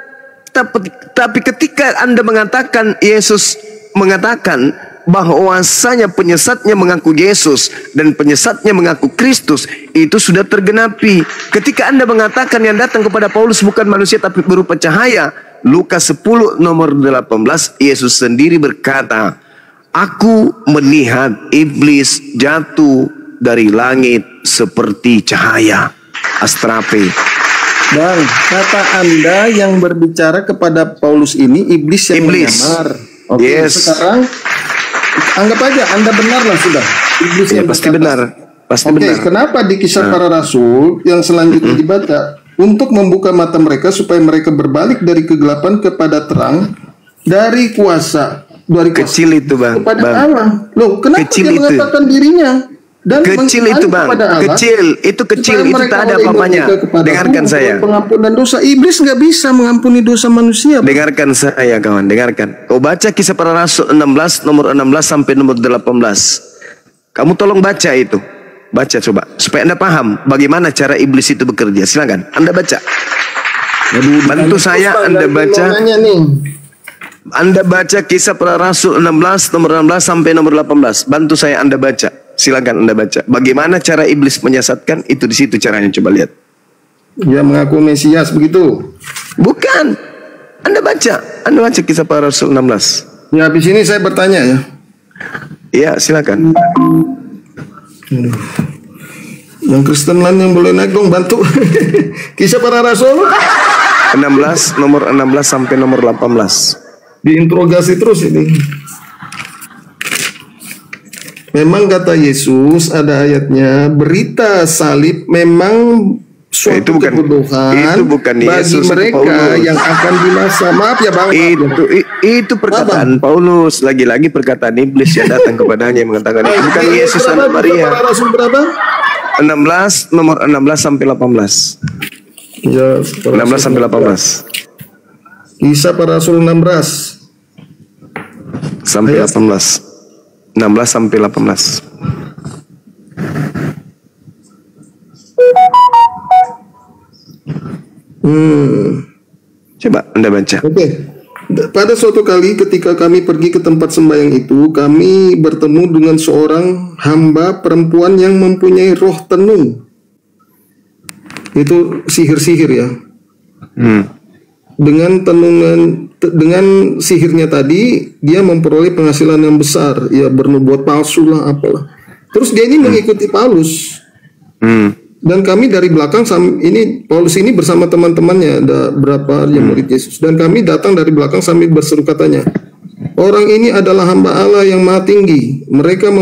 Tapi ketika Anda mengatakan Yesus mengatakan bahwasanya penyesatnya mengaku Yesus dan penyesatnya mengaku Kristus, itu sudah tergenapi. Ketika Anda mengatakan yang datang kepada Paulus bukan manusia tapi berupa cahaya, Lukas 10 nomor 18, Yesus sendiri berkata, aku melihat iblis jatuh dari langit seperti cahaya. Astrape. Bang, kata Anda yang berbicara kepada Paulus ini iblis yang menyamar. Oke, Yes. sekarang anggap aja Anda benarlah sudah. Iblis Ya, yang pasti berkata. benar. Pasti Oke, benar. kenapa di Kisah Para Rasul yang selanjutnya dibaca untuk membuka mata mereka supaya mereka berbalik dari kegelapan kepada terang, dari kuasa Kecil itu, Bang. kepada Bang. Allah. Loh, kenapa Kecil dia itu. mengatakan dirinya dan Kecil itu, Bang. kepada Allah, Kecil. Itu kecil. supaya Itu mereka tak ada oleh apa-apanya. iman mereka kepadaku Dengarkan saya. memperoleh pengampunan dosa. Iblis nggak bisa mengampuni dosa manusia, Bang. Dengarkan saya, kawan. Dengarkan. Kau baca Kisah Para Rasul 16 nomor 16 sampai nomor 18. Kamu tolong baca itu. Baca coba supaya Anda paham bagaimana cara iblis itu bekerja. Silakan Anda baca. Bantu saya, Anda baca. Anda baca Kisah Para Rasul 16 nomor 16 sampai nomor 18. Bantu saya, Anda baca. Silakan Anda baca. Bagaimana cara iblis menyesatkan, itu di situ caranya, coba lihat. Dia mengaku Mesias begitu. Bukan. Anda baca. Anda baca Kisah Para Rasul 16. Ya, habis ini saya bertanya ya. Iya, silakan. Yang Kristen lain yang boleh naik dong, bantu. Kisah Para Rasul 16 nomor 16 sampai nomor 18. diinterogasi terus ini. Memang kata Yesus, ada ayatnya, berita salib memang suatu kebodohan itu bukan bagi Yesus, mereka Paulus. yang akan binasa. Maaf ya Bang. Itu perkataan Paulus, lagi-lagi perkataan iblis yang datang kepadanya yang mengatakan itu bukan Yesus dan Maria. Para Rasul berapa? 16 nomor 16 sampai 18. Ya, 16 sampai 18. Kisah Para Rasul 16 sampai 18. 16 sampai 18. Coba Anda baca. Oke. Pada suatu kali ketika kami pergi ke tempat sembahyang itu, kami bertemu dengan seorang hamba perempuan yang mempunyai roh tenung. Itu sihir-sihir ya. Dengan sihirnya tadi, dia memperoleh penghasilan yang besar. Ya, bernubuat palsu lah, apalah. Terus dia ini mengikuti Paulus. Dan kami dari belakang, ini Paulus ini bersama teman-temannya, ada berapa yang murid Yesus. Dan kami datang dari belakang sambil berseru katanya, orang ini adalah hamba Allah yang maha tinggi. Mereka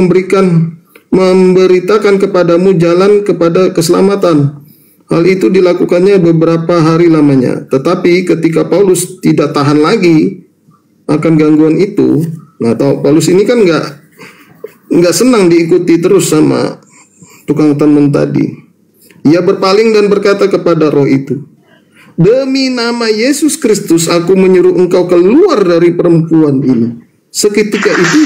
memberitakan kepadamu jalan kepada keselamatan. Hal itu dilakukannya beberapa hari lamanya. Tetapi ketika Paulus tidak tahan lagi akan gangguan itu, nah Paulus ini kan nggak senang diikuti terus sama tukang tenun tadi. Ia berpaling dan berkata kepada roh itu, demi nama Yesus Kristus aku menyuruh engkau keluar dari perempuan ini. Seketika itu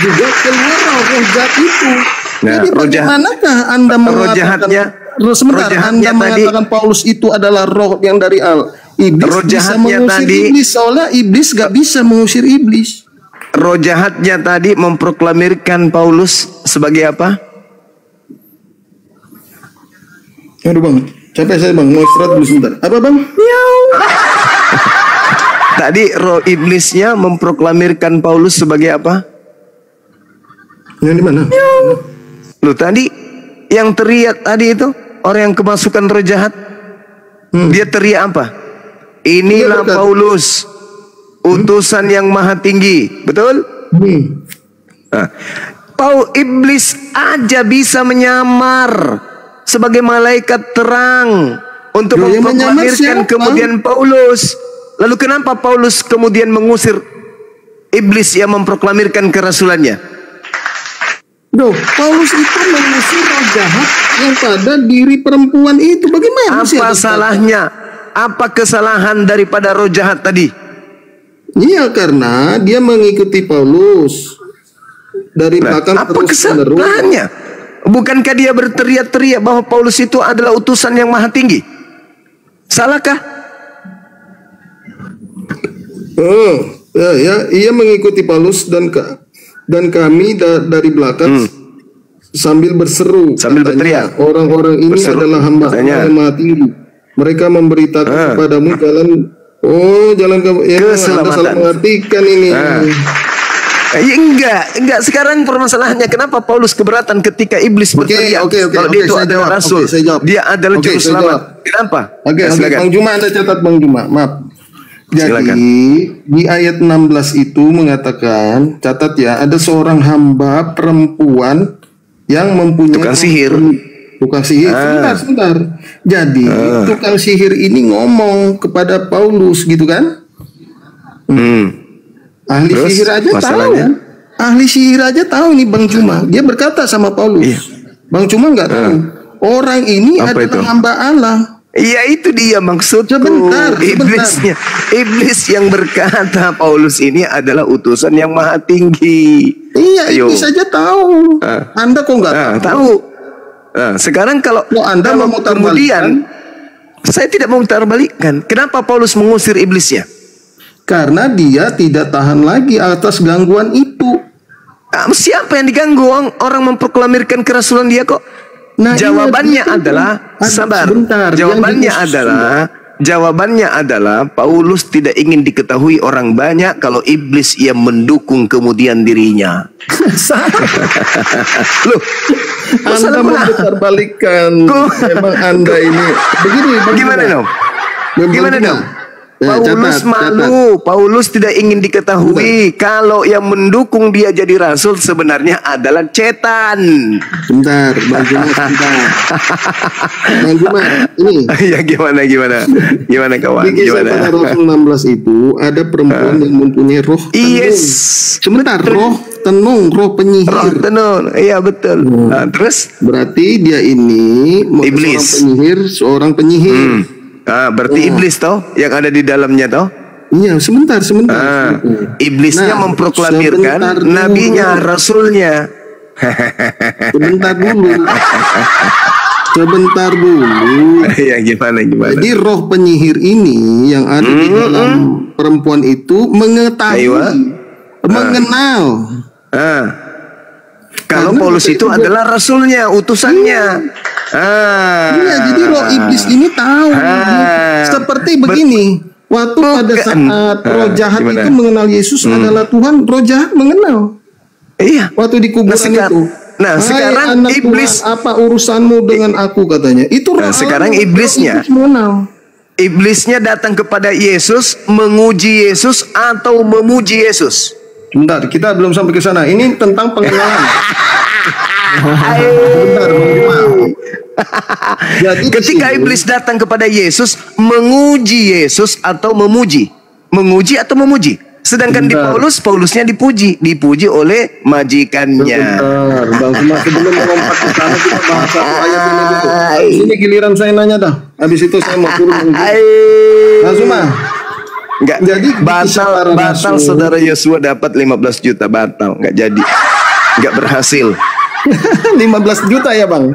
juga keluar roh jahat itu. Jadi bagaimanakah Anda mengatakan Anda mengatakan Paulus itu adalah roh yang dari Allah? Iblis bisa mengusir iblis, soalnya iblis gak bisa mengusir iblis. Roh jahatnya tadi memproklamirkan Paulus sebagai apa? Aduh Bang, capek saya Bang, mau istirahat dulu sebentar. Apa Bang? Tadi roh iblisnya memproklamirkan Paulus sebagai apa? Yang di mana? Lu tadi yang teriak tadi itu orang yang kemasukan roh jahat. Dia teriak apa? Inilah Paulus, utusan yang maha tinggi. Betul? Nah, iblis aja bisa menyamar sebagai malaikat terang untuk memproklamirkan kemudian Paulus. Lalu kenapa Paulus kemudian mengusir iblis yang memproklamirkan kerasulannya? Paulus itu mengusir roh jahat yang pada diri perempuan itu. Bagaimana? Apa salahnya? Apa kesalahan daripada roh jahat tadi? Iya, karena dia mengikuti Paulus dari belakang apa kesalahannya? Bukankah dia berteriak-teriak bahwa Paulus itu adalah utusan yang maha tinggi? Salahkah? Ia mengikuti Paulus dan kami dari belakang sambil berseru. Sambil berteriak. Orang-orang ini adalah hamba Allah yang maha tinggi. Mereka memberitakan kepadamu jalan Oh, jalan ke ya, Anda salah keselamatan. mengartikan ini. Enggak. Sekarang permasalahannya kenapa Paulus keberatan ketika iblis berteriak kalau dia itu saya adalah jawab. rasul, Saya jawab. dia adalah juru Saya selamat. jawab. Kenapa? Oke, Silakan. Bang Juma, Anda catat Bang Juma. Maaf. Jadi Silakan. di ayat 16 itu mengatakan, catat ya, ada seorang hamba perempuan yang mempunyai Tukang sihir. Tukang sihir. Sebentar. Jadi tukang sihir ini ngomong kepada Paulus gitu kan? Ahli Terus, sihir aja masalahnya? tahu. Ahli sihir aja tahu nih Bang Juma. Dia berkata sama Paulus. Iya. Bang Juma nggak tahu. Orang ini Apa adalah itu? hamba Allah. Iya, itu dia maksudku. Sebentar. Iblis yang berkata Paulus ini adalah utusan yang maha tinggi. Iya, Ayo. iblis saja tahu. Anda kok nggak tahu? Tahu. Nah, sekarang kalau Anda kalau memutar kemudian saya tidak memutarbalikkan. Kenapa Paulus mengusir iblisnya? Karena dia tidak tahan lagi atas gangguan itu. Siapa yang diganggu? Orang memproklamirkan kerasulan dia kok. Nah, Jawabannya iya, adalah sabar. sebentar, Jawabannya adalah Paulus tidak ingin diketahui orang banyak kalau iblis ia mendukung kemudian dirinya. Loh, Anda memutarbalikkan. Memang Anda ini begini. Gimana dong? Gimana dong? Paulus Catat. malu. Paulus tidak ingin diketahui kalau yang mendukung dia jadi rasul sebenarnya adalah cetan. Bentar, Bang Juma, sebentar. Bang Juma, ini Ya gimana kawan? di kisah Gimana? pada Rasul 16 itu ada perempuan yang mempunyai roh tenung. Yes. Sebentar, roh tenung, roh penyihir. Roh tenun. Iya betul. Nah, terus Berarti dia ini Iblis. seorang penyihir. berarti iblis toh yang ada di dalamnya toh. Iya, sebentar. Iblisnya Nah, memproklamirkan sebentar dulu. nabinya, rasulnya. Sebentar dulu. Ya gimana? Jadi roh penyihir ini yang ada di dalam perempuan itu mengetahui, Aywa. mengenal. Kalau Karena Paulus itu juga- adalah rasulnya, utusannya. Iya, jadi roh iblis ini tahu. Seperti begini. Waktu pada saat roh jahat Gimana? itu mengenal Yesus adalah Tuhan, roh jahat mengenal. Iya. Waktu di kuburan itu. Nah, "Hai sekarang anak iblis- Tuhan, apa urusanmu dengan aku?" katanya. Itu roh sekarang Allah, roh iblisnya. iblis mengenal. Iblisnya datang kepada Yesus, menguji Yesus atau memuji Yesus. Bentar, kita belum sampai ke sana. Ini tentang pengenalan. Bentar, Bang Juma. Jadi di Ketika sini- iblis datang kepada Yesus, menguji Yesus atau memuji. Menguji atau memuji. Sedangkan di Bentar. Paulusnya dipuji oleh majikannya. Bentar, Bang Juma, sebelum melompat ke sana kita bahas satu ayat ini dulu. Habis ini giliran saya nanya dah. Habis itu saya mau turun. Bang Juma, Enggak, Jadi kisah para batal rasul- saudara Yosua dapat 15 juta, batal, enggak jadi. Enggak berhasil. 15 juta ya Bang?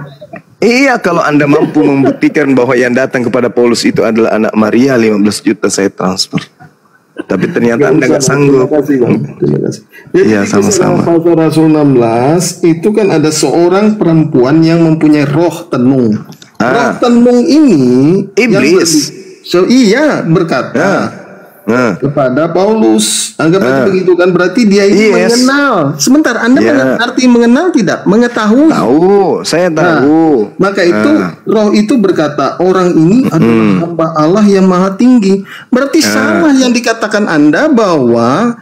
Iya, kalau Anda mampu membuktikan bahwa yang datang kepada Paulus itu adalah anak Maria, 15 juta saya transfer. Tapi ternyata Anda nggak sanggup. Terima kasih, Bang. Terima kasih. Jadi Iya, di kisah sama-sama. Rasul Rasul 16 itu kan ada seorang perempuan yang mempunyai roh tenung. Roh tenung ini Iblis. iya berkata kepada Paulus. Anggap aja begitu kan, berarti dia ini Yes. mengenal. Sebentar, Anda arti mengenal tidak? Mengetahui. Tahu, saya tahu. Maka itu roh itu berkata orang ini adalah hamba Allah yang maha tinggi. Berarti salah yang dikatakan Anda bahwa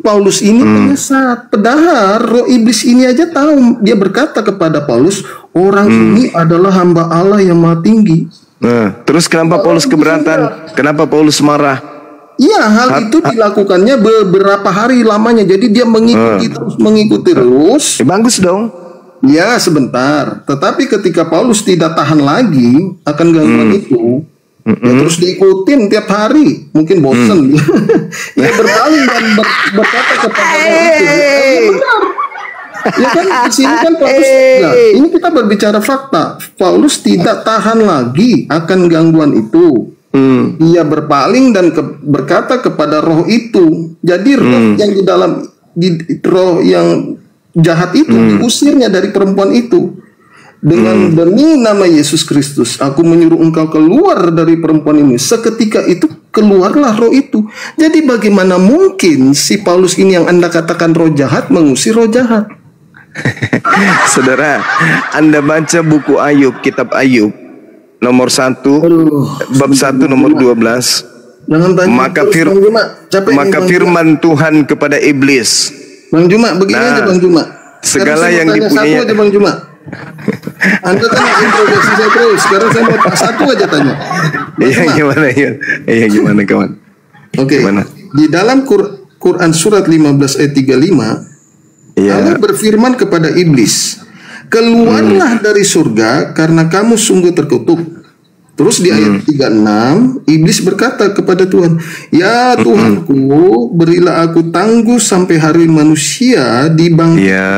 Paulus ini penyesat. Padahal roh iblis ini aja tahu. Dia berkata kepada Paulus, orang ini adalah hamba Allah yang maha tinggi. Nah, terus kenapa Paulus keberatan? Kenapa Paulus marah? Iya, hal itu dilakukannya beberapa hari lamanya. Jadi dia mengikuti terus. Bagus dong. Ya, sebentar. Tetapi ketika Paulus tidak tahan lagi akan gangguan itu, ya terus diikutin tiap hari. Mungkin bosen. Dia berpaling dan berkata kepada roh itu. Ya, benar. Ya kan, di sini kan Paulus. Nah, ini kita berbicara fakta. Paulus tidak tahan lagi akan gangguan itu. Dia berpaling dan berkata kepada roh itu. Jadi roh yang roh yang jahat itu diusirnya dari perempuan itu. dengan demi nama Yesus Kristus, aku menyuruh engkau keluar dari perempuan ini. Seketika itu keluarlah roh itu. Jadi bagaimana mungkin si Paulus ini yang Anda katakan roh jahat mengusir roh jahat? Saudara, Anda baca buku Ayub, kitab Ayub nomor 1, bab 1 nomor 12. Jangan tanya Maka, Bang Juma. Capek maka nih, Bang firman Tuhan kepada iblis. Bang Juma, begini aja Bang Juma. Segala Sekarang saya yang mau tanya dipunyai. satu aja Bang Juma. Anda kan introduksi saya terus. Sekarang saya mau satu aja tanya. Bang Iya Juma. gimana ya? Iya gimana kawan? Oke. Gimana? Di dalam Quran surat 15 ayat 35, Iya. Allah berfirman kepada iblis, keluarlah dari surga karena kamu sungguh terkutuk. Terus di ayat 36, iblis berkata kepada Tuhan, ya Tuhanku, berilah aku tangguh sampai hari manusia dibangkitkan. Iya.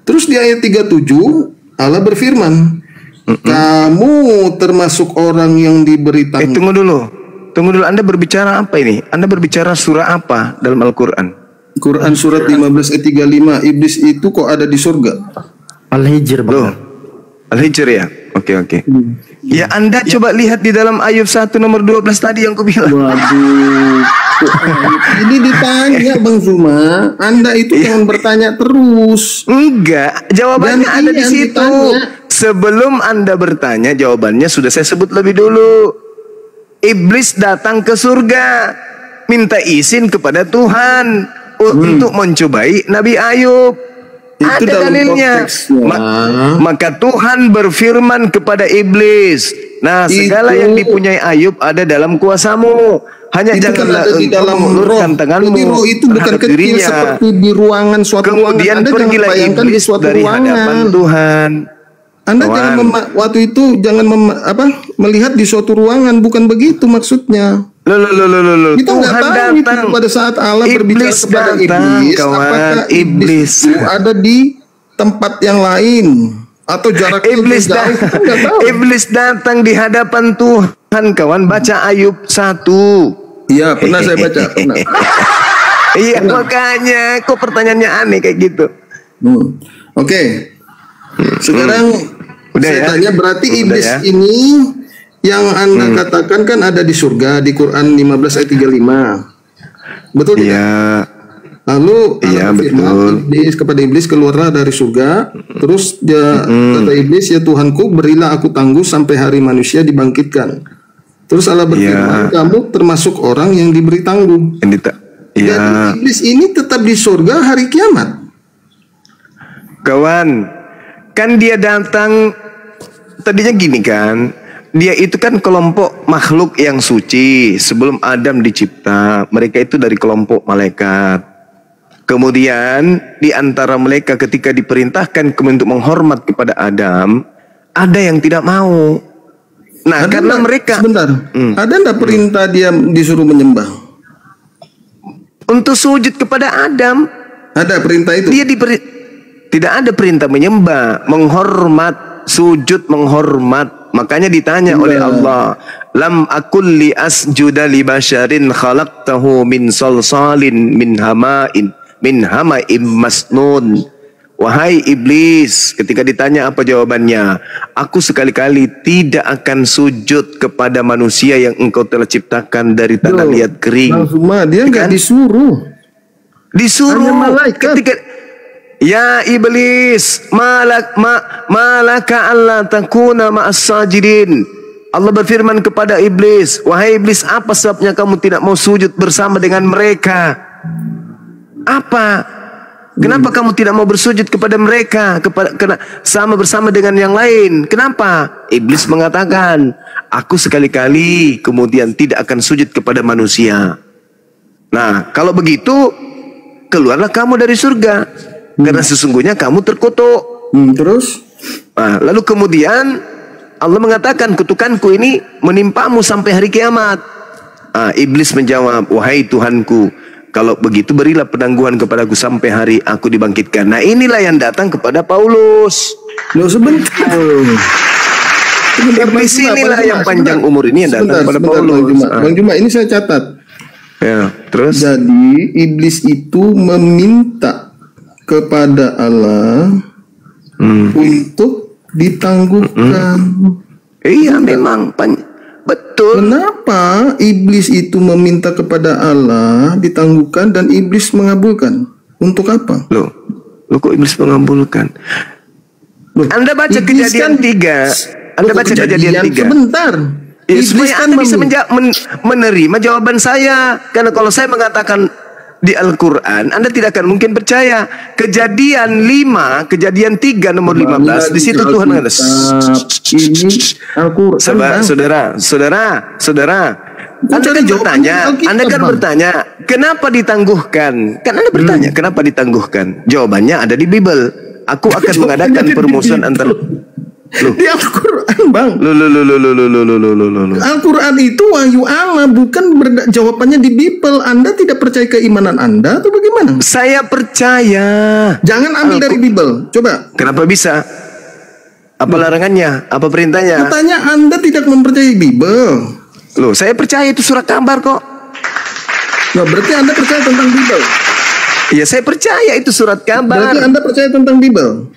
Terus di ayat 37, Allah berfirman, kamu termasuk orang yang diberi tangguh. Tunggu dulu. Tunggu dulu, Anda berbicara apa ini? Anda berbicara surah apa dalam Al-Quran? Quran surat 15 ayat 35, iblis itu kok ada di surga? Al-Hijr, Loh, Al-Hijr ya? Oke. Ya Anda coba lihat di dalam Ayub 1 nomor 12 tadi yang aku bilang. Waduh, ini ditanya Bang Zuma, Anda itu jangan bertanya terus. Enggak, jawabannya Dan ada di yang situ. ditanya. Sebelum Anda bertanya, jawabannya sudah saya sebut lebih dulu. Iblis datang ke surga, minta izin kepada Tuhan untuk mencobai Nabi Ayub. Itu Ada dalam dalilnya. konteksnya. Maka Tuhan berfirman kepada iblis, nah segala Itu- yang dipunyai Ayub ada dalam kuasamu. Hanya Itu kan janganlah ada di engkau dalam roh. mengulurkan tanganmu Jadi roh itu bukan terhadap kecil dirinya. seperti di ruangan suatu Kemudian ruangan. Anda jangan pergilah bayangkan di iblis suatu dari ruangan. hadapan Tuhan. Anda Kawan. jangan waktu itu jangan melihat di suatu ruangan, bukan begitu maksudnya. Loh. Kita nggak Tuhan tahu itu datang. pada saat Allah berbicara Iblis kepada datang, iblis, kawan. apakah Iblis. itu ada di tempat yang lain atau jaraknya Iblis jauh? Kita nggak tahu. Iblis datang di hadapan Tuhan, kawan. Baca Ayub 1. Iya, pernah saya baca. Pernah. Iya, makanya kok pertanyaannya aneh kayak gitu. Oke. Sekarang Udah saya ya? tanya, berarti Udah iblis ya? ini yang Anda katakan kan ada di surga di Quran 15 ayat 35. Betul tidak? Iya. Lalu Iya, Allah berfirman kepada iblis, keluarlah dari surga. Terus dia kata iblis, ya Tuhanku, berilah aku tangguh sampai hari manusia dibangkitkan. Terus Allah berfirman, kamu termasuk orang yang diberi tangguh. Iya. Jadi iblis ini tetap di surga hari kiamat. Kawan, kan dia datang tadinya gini kan. Dia itu kan kelompok makhluk yang suci sebelum Adam dicipta. Mereka itu dari kelompok malaikat. Kemudian di antara mereka ketika diperintahkan untuk menghormat kepada Adam, ada yang tidak mau. Nah, Ada karena nggak- mereka sebentar, ada enggak perintah dia disuruh menyembah? untuk sujud kepada Adam, Ada perintah itu? tidak ada perintah menyembah, menghormat, sujud menghormat. Makanya ditanya oleh Allah, lam akul li asjuda li basyarin khalaqtahu min salsalin min hama'in masnun. Wahai iblis, ketika ditanya apa jawabannya? Aku sekali-kali tidak akan sujud kepada manusia yang engkau telah ciptakan dari tanah liat kering. Bang Zuma, dia nggak disuruh. Disuruh Hanya malaikat. ketika ya iblis malaka alla takuna ma'as sajidin. Allah berfirman kepada iblis, wahai iblis, apa sebabnya kamu tidak mau sujud bersama dengan mereka? Apa? Kenapa kamu tidak mau bersujud kepada mereka, bersama dengan yang lain? Kenapa? Iblis mengatakan, aku sekali-kali kemudian tidak akan sujud kepada manusia. Nah, kalau begitu, keluarlah kamu dari surga, karena sesungguhnya kamu terkutuk. Terus? Nah, lalu kemudian Allah mengatakan, kutukanku ini menimpamu sampai hari kiamat. Iblis menjawab, wahai Tuhanku, kalau begitu berilah penangguhan kepadaku sampai hari aku dibangkitkan. Nah, inilah yang datang kepada Paulus. Loh, sebentar. Iblis inilah yang panjang umur ini yang datang kepada Paulus. Bang Juma, ini saya catat. Ya, terus? Jadi iblis itu meminta kepada Allah untuk ditangguhkan. Iya, memang betul. Kenapa iblis itu meminta kepada Allah ditangguhkan dan iblis mengabulkan? Untuk apa? Loh kok iblis mengabulkan? Loh, Anda baca iblis Kejadian 3. Anda baca Kejadian 3. Sebentar. Ya, Iblis supaya kan Anda bisa menerima jawaban saya. Karena kalau saya mengatakan di Al-Quran, Anda tidak akan mungkin percaya. Kejadian 5, Kejadian 3 nomor 15, di situ Tuhan mengatakan, ini Al-Quran. saudara, Anda kan bertanya, kenapa ditangguhkan? Kan Anda bertanya, kenapa ditangguhkan? Jawabannya ada di Bible. Aku akan mengadakan permusuhan antara di Al-Quran, Bang. Loh. Al-Quran itu wahyu Allah, bukan jawabannya di Bible. Anda tidak percaya keimanan Anda atau bagaimana? Saya percaya. Jangan ambil dari Bible. Coba. Kenapa bisa? Apa larangannya? Apa perintahnya? Katanya Anda tidak mempercayai Bible. Loh, saya percaya itu surat kabar kok. Nah, berarti Anda percaya tentang Bible. Iya, saya percaya itu surat kabar. Berarti Anda percaya tentang Bible.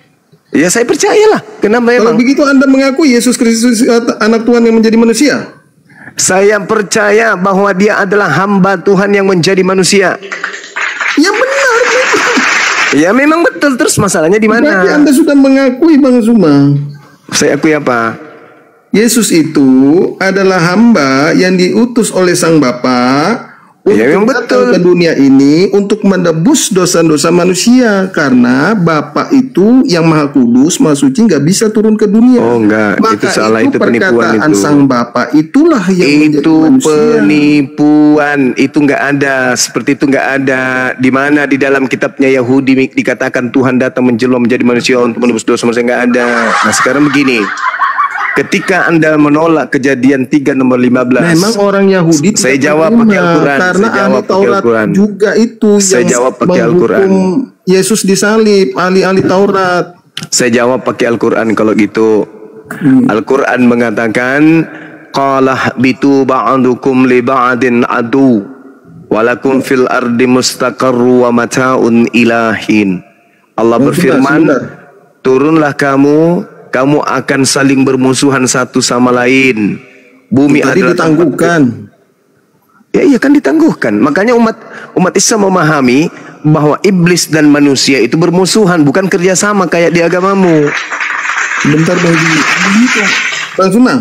Ya, saya percayalah. Kenapa Kalau memang? begitu Anda mengaku Yesus Kristus anak Tuhan yang menjadi manusia. Saya percaya bahwa dia adalah hamba Tuhan yang menjadi manusia. Ya benar. Ya memang betul. Terus masalahnya di mana? Berarti Anda sudah mengakui, Bang Zuma. Saya akui apa? Yesus itu adalah hamba yang diutus oleh Sang Bapa Ya, memang untuk betul. datang ke dunia ini untuk menebus dosa-dosa manusia, karena Bapa itu yang Maha Kudus, Maha Suci, nggak bisa turun ke dunia. Oh enggak, Maka itu salah, itu penipuan perkataan itu. Sang Bapa itulah yang menjadi Itu manusia. penipuan, itu nggak ada, seperti itu nggak ada. Di mana di dalam kitabnya Yahudi dikatakan Tuhan datang menjelma menjadi manusia untuk menebus dosa manusia, nggak ada. Nah sekarang begini, ketika Anda menolak Kejadian 3 nomor 15, Memang orang Yahudi saya tidak jawab menerima, pakai Al-Quran. karena Saya jawab ahli pakai Taurat Al-Quran. juga itu Saya yang jawab pakai Al-Quran. menghukum Yesus disalib, ahli-ahli Taurat. Saya jawab pakai Al-Quran kalau gitu. Al-Quran mengatakan, qala bitu ba'dukum li ba'din adu walakum fil ardi mustaqarru wa mata'un ilahin. Allah berfirman, turunlah kamu akan saling bermusuhan satu sama lain. Bumi Tadi adalah ditangguhkan. Ya iya kan ditangguhkan. Makanya umat Islam memahami bahwa iblis dan manusia itu bermusuhan, bukan kerjasama kayak di agamamu. Bentar Bang Zuma. Bang Zuma.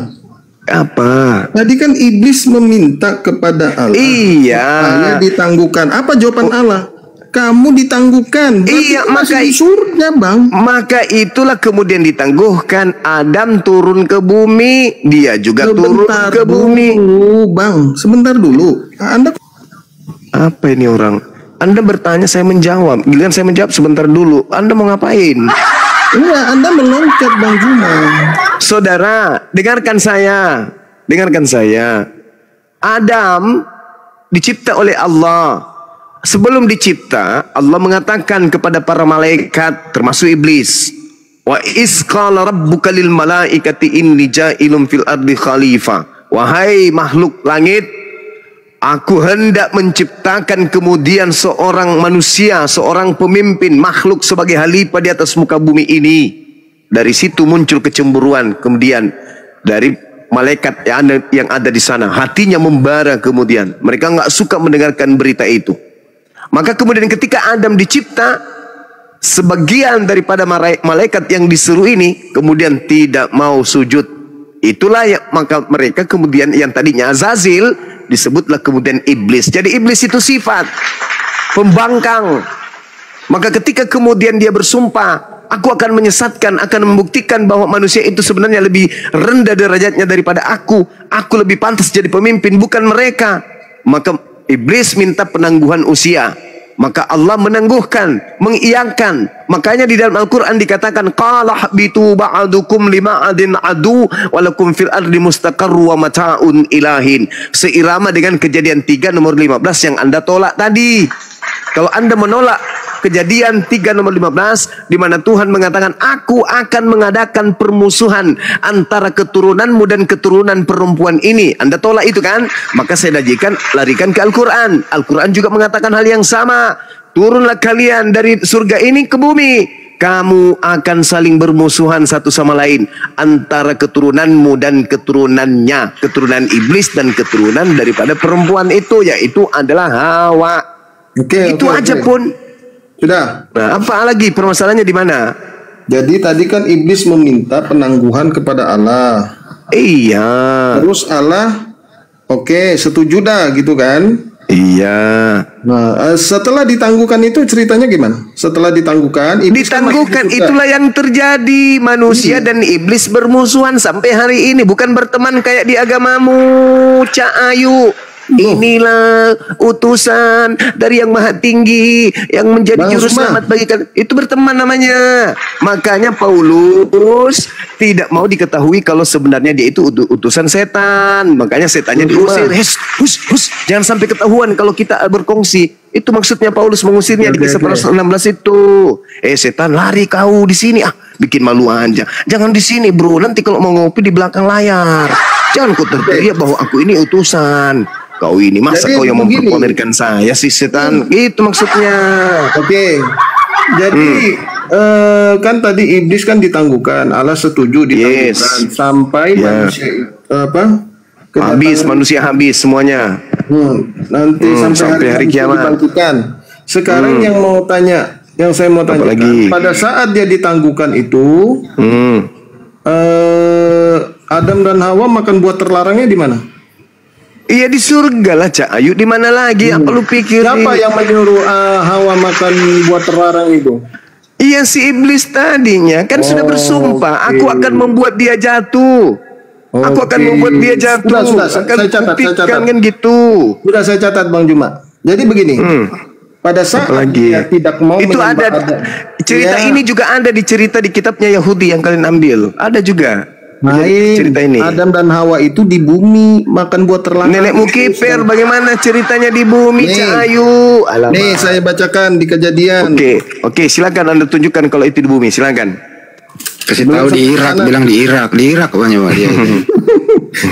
Apa? Tadi kan iblis meminta kepada Allah. Iya. Supaya ditangguhkan. Apa jawaban Allah? Kamu ditangguhkan. Berarti Iya, masih maka di surga, Bang. Maka itulah kemudian ditangguhkan. Adam turun ke bumi, dia juga turun ke bumi. Dulu, Bang. Sebentar dulu. Anda Apa ini orang? Anda bertanya, saya menjawab. Giliran saya menjawab sebentar dulu. Anda mau ngapain? Iya, Anda meloncat, Bang Zuma. Saudara, dengarkan saya. Dengarkan saya. Adam dicipta oleh Allah. Sebelum dicipta, Allah mengatakan kepada para malaikat, termasuk iblis, wa is qala rabbuka lil malaikati inni ja'ilun fil ardi khalifah. Wahai makhluk langit, aku hendak menciptakan kemudian seorang manusia, seorang pemimpin, makhluk sebagai khalifah di atas muka bumi ini. Dari situ muncul kecemburuan. Kemudian dari malaikat yang ada di sana, hatinya membara. Kemudian mereka nggak suka mendengarkan berita itu. Maka kemudian ketika Adam dicipta, sebagian daripada malaikat yang disuruh ini kemudian tidak mau sujud. Itulah maka mereka kemudian yang tadinya Azazil disebutlah kemudian iblis. Jadi iblis itu sifat pembangkang. Maka ketika kemudian dia bersumpah, aku akan menyesatkan, akan membuktikan bahwa manusia itu sebenarnya lebih rendah derajatnya daripada aku. Aku lebih pantas jadi pemimpin, bukan mereka. Maka iblis minta penangguhan usia. Maka Allah menangguhkan, mengiyakan. Makanya di dalam Al-Quran dikatakan, qala habitu ba'dukum lima'adin adu walakum fil ardi mustaqarru wa mata'un ilahin. Seirama dengan Kejadian 3 nomor 15 yang Anda tolak tadi. Kalau Anda menolak Kejadian 3 nomor 15, di mana Tuhan mengatakan, aku akan mengadakan permusuhan antara keturunanmu dan keturunan perempuan ini. Anda tolak itu kan? Maka saya larikan ke Al-Quran. Al-Quran juga mengatakan hal yang sama. Turunlah kalian dari surga ini ke bumi. kamu akan saling bermusuhan satu sama lain antara keturunanmu dan keturunannya, keturunan iblis dan keturunan daripada perempuan itu, yaitu adalah Hawa. Itu aja pun. Sudah. Nah, apa lagi permasalahannya di mana? Jadi tadi kan iblis meminta penangguhan kepada Allah. Iya. Terus Allah, oke, setuju dah gitu kan? Iya. Nah, setelah ditangguhkan itu ceritanya gimana? Setelah ditangguhkan, iblis kan masih Ditangguhkan, juga. itulah yang terjadi. Manusia dan iblis bermusuhan sampai hari ini. Bukan berteman kayak di agamamu, Cak Ayu. Inilah utusan dari yang maha tinggi yang menjadi Bang juru Usman. selamat bagi kalian. Itu berteman namanya. Makanya Paulus tidak mau diketahui kalau sebenarnya dia itu utusan setan. Makanya setannya diusir. Hus, jangan sampai ketahuan kalau kita berkongsi. Itu maksudnya Paulus mengusirnya di kisah 16 itu. Setan, lari kau di sini, bikin malu aja. Jangan di sini, bro. Nanti kalau mau ngopi di belakang layar. Jangan kau terteriak bahwa aku ini utusan. Kau ini masa Jadi kau yang begini. memperpamerkan saya sih, setan. Itu maksudnya. Oke. Jadi kan tadi iblis kan ditangguhkan, Allah setuju ditangguhkan sampai manusia Habis, manusia habis semuanya. Nanti sampai hari kiamat dibangkitkan. Sekarang yang saya mau tanya, pada saat dia ditangguhkan itu, Adam dan Hawa makan buah terlarangnya di mana? Iya di surga lah, Cak Ayu. Di mana lagi? Apa lu pikir? Siapa yang menyuruh Hawa makan buah terlarang itu? Iya si iblis tadinya kan sudah bersumpah, aku akan membuat dia jatuh. Aku akan membuat dia jatuh. Sudah, akan saya catat. kan gitu. Sudah saya catat Bang Juma. Jadi begini. Pada saat dia tidak mau itu ada cerita ini juga ada di cerita di kitabnya Yahudi yang kalian ambil. Ada juga. Cerita ini. Adam dan Hawa itu di bumi makan buah terlarang. Nenekmu kiper, bagaimana ceritanya di bumi, Cak Ayu? Alamak. Nih saya bacakan di Kejadian. Oke, silakan Anda tunjukkan kalau itu di bumi, silakan. Kasih tahu di Irak, bilang di Irak banyak Pak dia.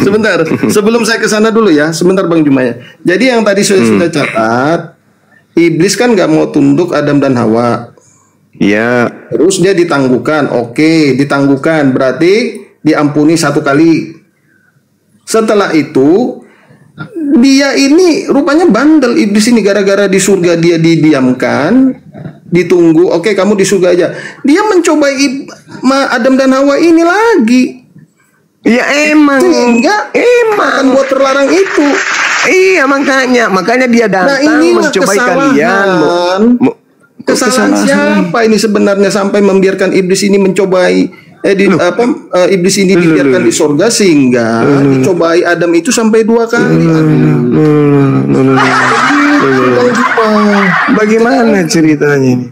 Sebentar, sebelum saya ke sana dulu ya, sebentar Bang Jumaya. Jadi yang tadi saya sudah catat, iblis kan nggak mau tunduk Adam dan Hawa. Iya. Terus dia ditangguhkan. Oke, ditangguhkan berarti diampuni satu kali. Setelah itu dia ini rupanya bandel iblis ini, gara-gara di surga dia didiamkan, ditunggu. Oke, kamu di surga aja. Dia mencobai Adam dan Hawa ini lagi. Ya emang. Sehingga makan buah terlarang itu. Iya makanya dia datang mencobai kalian. Kesalahan siapa ini sebenarnya sampai membiarkan iblis ini mencobai iblis ini dibiarkan di surga sehingga dicobai Adam itu sampai 2 kali. Bagaimana ceritanya ini?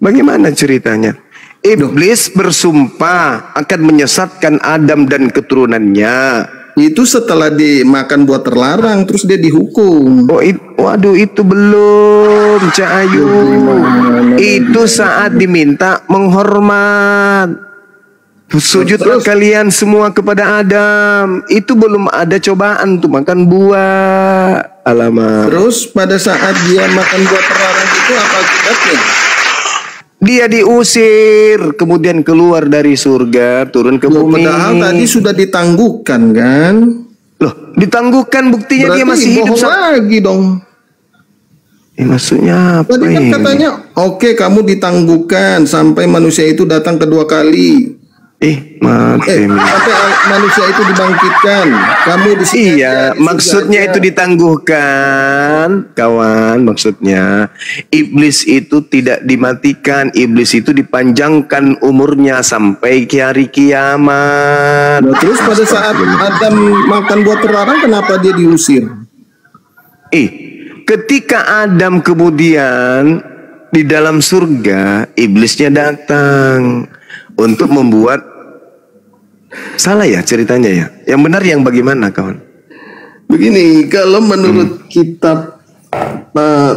Bagaimana ceritanya? Iblis bersumpah akan menyesatkan Adam dan keturunannya. Itu setelah dimakan buah terlarang, terus dia dihukum. Waduh, itu belum, Cak Ayu. Itu saat diminta menghormat. Sujudlah kalian semua kepada Adam. Itu belum ada cobaan tuh makan buah. Alamak. Terus pada saat dia makan buah terlarang itu apa akibatnya? Dia diusir, kemudian keluar dari surga, turun ke bumi. Padahal tadi sudah ditangguhkan kan? Loh, ditangguhkan buktinya berarti dia masih hidup lagi dong. Maksudnya apa tadi kan ini? Katanya, oke, kamu ditangguhkan sampai manusia itu datang kedua kali. Sampai manusia itu dibangkitkan. Kamu di sini. Iya, maksudnya itu ditangguhkan, kawan. Maksudnya iblis itu tidak dimatikan, iblis itu dipanjangkan umurnya sampai ke hari kiamat. Nah, terus pada saat Adam makan buah terlarang, kenapa dia diusir? Ketika Adam kemudian di dalam surga, iblisnya datang untuk membuat salah ya ceritanya ya. Yang benar yang bagaimana, kawan? Begini, kalau menurut kitab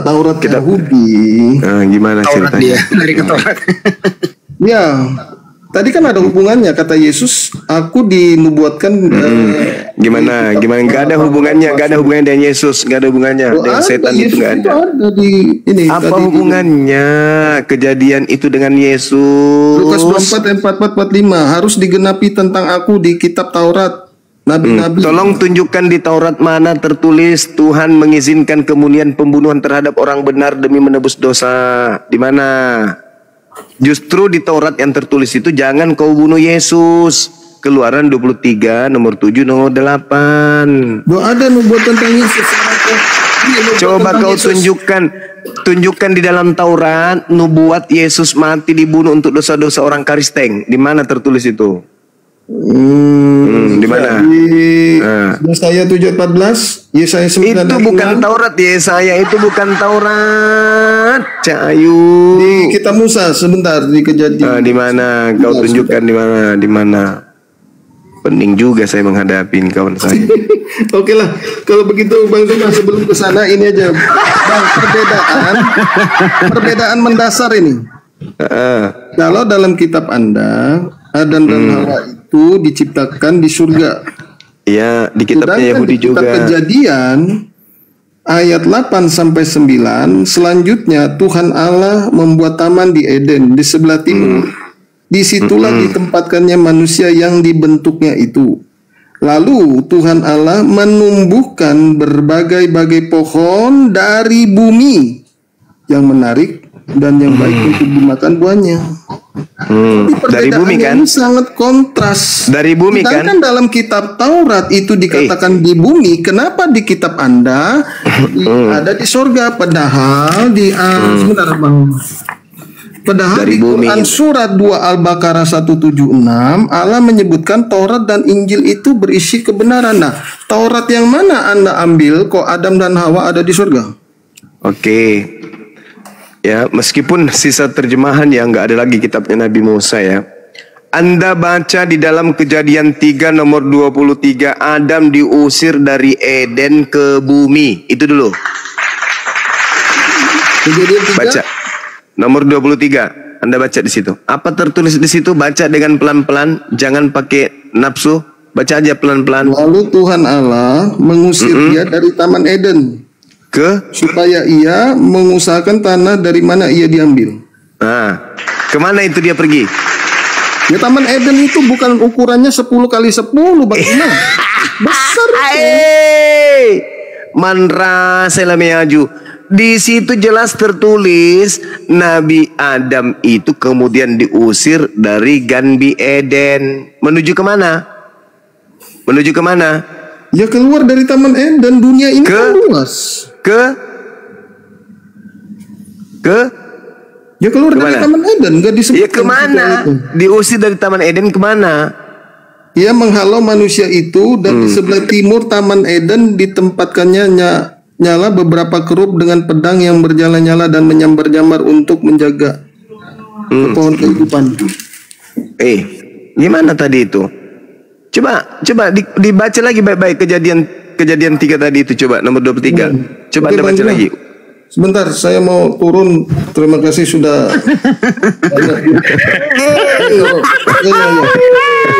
Taurat Yahudi, gimana ceritanya? Dari Taurat. Ya, Tadi kan ada hubungannya, kata Yesus, aku dinubuatkan. Gimana? Nggak ada hubungannya, dengan Yesus, nggak ada hubungannya dengan setan itu nggak ada. Apa hubungannya kejadian itu dengan Yesus? Lukas 24 ayat 44-45 harus digenapi tentang aku di kitab Taurat. Nabi-nabi. Tolong tunjukkan di Taurat mana tertulis Tuhan mengizinkan kemuliaan pembunuhan terhadap orang benar demi menebus dosa. Di mana? Justru di Taurat yang tertulis itu jangan kau bunuh Yesus. Keluaran 23 nomor 7 nomor 8. Ada nubuat tentang Yesus. Coba kau tunjukkan di dalam Taurat nubuat Yesus mati dibunuh untuk dosa-dosa orang Kristen. Di mana tertulis itu? Di mana? Yesaya 7:14, Yesaya 9. Itu bukan Taurat, Yesaya itu bukan Taurat. Cahayu. Di kitab Musa sebentar di Kejadian. Di mana? Kau tunjukkan di mana? Pening juga saya menghadapi kawan saya. Oke lah, kalau begitu Bang Zuma, sebelum ke sana ini aja, Bang, perbedaan mendasar ini. Kalau dalam kitab Anda, Adam dan Hawa itu diciptakan di surga. Iya, di kitabnya Yahudi di kitab juga. Kejadian ayat 8 sampai 9, selanjutnya Tuhan Allah membuat taman di Eden di sebelah timur. Disitulah ditempatkannya manusia yang dibentuknya itu. Lalu Tuhan Allah menumbuhkan berbagai-bagai pohon dari bumi yang menarik dan yang baik untuk dimakan buahnya. Dari bumi kan? Ini sangat kontras. Dari bumi kan? Sedangkan dalam kitab Taurat itu dikatakan di bumi. Kenapa di kitab Anda ada di sorga? Padahal sebentar Bang. Padahal dari di Quran surat 2 Al-Baqarah 176 Allah menyebutkan Taurat dan Injil itu berisi kebenaran. Nah, Taurat yang mana Anda ambil kok Adam dan Hawa ada di surga? Oke. Ya, meskipun sisa terjemahan yang nggak ada lagi kitabnya Nabi Musa ya. Anda baca di dalam Kejadian 3 nomor 23, Adam diusir dari Eden ke bumi. Itu dulu. Kejadian 3? Baca. Nomor 23. Anda baca di situ. Apa tertulis di situ? Baca dengan pelan-pelan, jangan pakai nafsu. Baca aja pelan-pelan. Lalu Tuhan Allah mengusir dia dari Taman Eden. Supaya ia mengusahakan tanah dari mana ia diambil. Nah, kemana itu dia pergi? Ya, Taman Eden itu bukan ukurannya 10 kali 10 bagaimana? Besar. Manra selameaju. Di situ jelas tertulis Nabi Adam itu kemudian diusir dari Ganbi Eden. Menuju kemana? Menuju kemana? Ya keluar dari Taman Eden. Dunia ini kan luas. Ya keluar dari Taman Eden, nggak disebut. Ya kemana? Diusir dari Taman Eden kemana? Ia menghalau manusia itu dan di sebelah timur Taman Eden ditempatkannya nyala beberapa kerub dengan pedang yang berjalan-nyala dan menyambar-nyambar untuk menjaga pohon kehidupan. Gimana tadi itu? Coba dibaca lagi baik-baik kejadian 3 tadi itu, coba nomor 23. Coba Anda baca lagi. Sebentar, saya mau turun. Terima kasih sudah.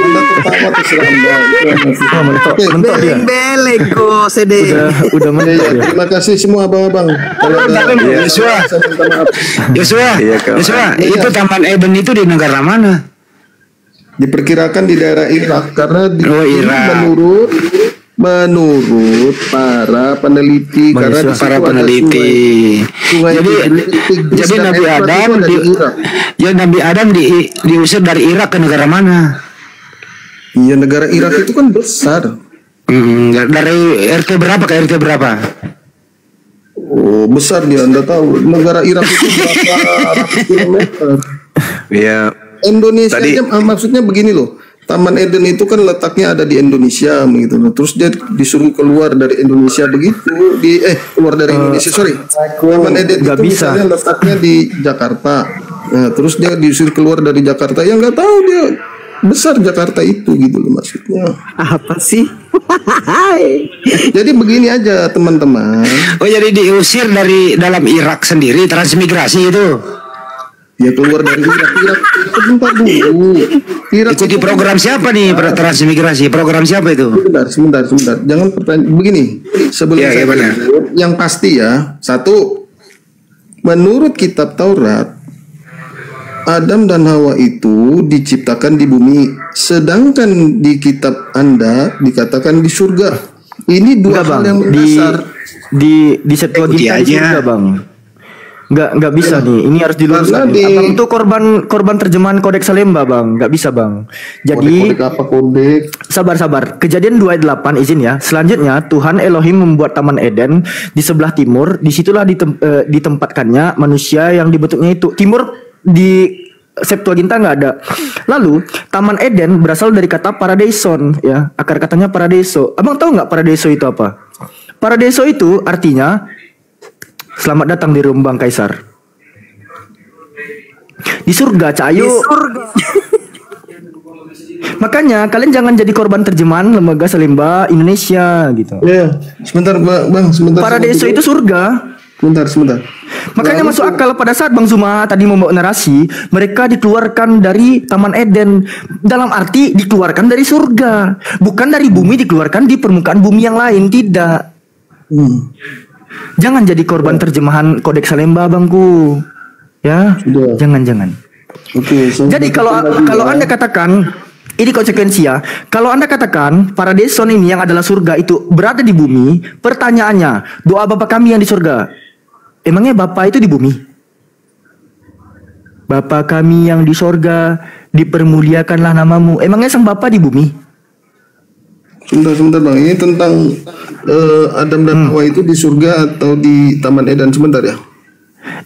Anda tertawa terserah Anda. Mentok dia. Udah mentok ya. Terima kasih semua abang-abang. Yosua, itu Taman Eden itu di negara mana? Diperkirakan di daerah Irak karena menurut para peneliti jadi Nabi Adam diusir dari Irak ke negara mana? Iya, negara Irak itu kan besar. Dari RT berapa ke RT berapa? Oh, besar dia. Anda tahu negara Irak itu berapa ratus kilometer? Ya. Indonesia aja, maksudnya begini loh. Taman Eden itu kan letaknya ada di Indonesia begitu loh. Terus dia disuruh keluar dari Indonesia begitu. Keluar dari Indonesia, sorry. Taman Eden itu misalnya letaknya di Jakarta. Nah, terus dia disuruh keluar dari Jakarta. Ya nggak tahu dia besar Jakarta itu gitu loh maksudnya. Apa sih? Jadi begini aja teman-teman. Oh, jadi diusir dari dalam Irak sendiri, transmigrasi itu. Ya keluar dari Irak. Sebentar dulu. Irak Ikuti program siapa nih transmigrasi? Program siapa itu? Sebentar. Jangan pertanyaan begini. Sebelum Ya, saya benar. jawab, yang pasti ya, satu, menurut kitab Taurat, Adam dan Hawa itu diciptakan di bumi, sedangkan di kitab Anda dikatakan di surga. Ini dua Enggak, hal Bang. yang mendasar. Di Septuaginta Ikuti di aja. surga, Bang. Enggak bisa nih. Ini harus diluruskan. Karena Abang itu korban terjemahan Kodeks Salemba, Bang. Enggak bisa, Bang. Jadi Kodek apa kodek? sabar. Kejadian 2 ayat 8 izin ya. Selanjutnya Tuhan Elohim membuat Taman Eden di sebelah timur. Disitulah ditempatkannya manusia yang dibentuknya itu. Timur di Septuaginta nggak ada. Lalu Taman Eden berasal dari kata paradeison ya. Akar katanya paradiso. Abang tahu nggak paradiso itu apa? Paradiso itu artinya selamat datang di Rumbang Kaisar. Di surga, Cahayu. Makanya kalian jangan jadi korban terjemahan Lembaga Salemba Indonesia gitu. Ya, sebentar Bang, sebentar. Paradiso itu surga. Sebentar. Makanya masuk akal pada saat Bang Zuma tadi membawa narasi, mereka dikeluarkan dari Taman Eden. Dalam arti dikeluarkan dari surga, bukan dari bumi, dikeluarkan di permukaan bumi yang lain, tidak. Jangan jadi korban terjemahan Kodeks Salemba, Bangku. Ya, Sudah. jangan. Oke, Jadi kalau Anda katakan ini konsekuensi ya. Kalau Anda katakan Paradeson ini yang adalah surga itu berada di bumi, pertanyaannya, doa Bapa kami yang di surga, emangnya Bapa itu di bumi? Bapa kami yang di surga, dipermuliakanlah namamu. Emangnya sang Bapa di bumi? Sebentar Bang, ini tentang Adam dan Hawa itu di surga atau di Taman Eden, sebentar ya.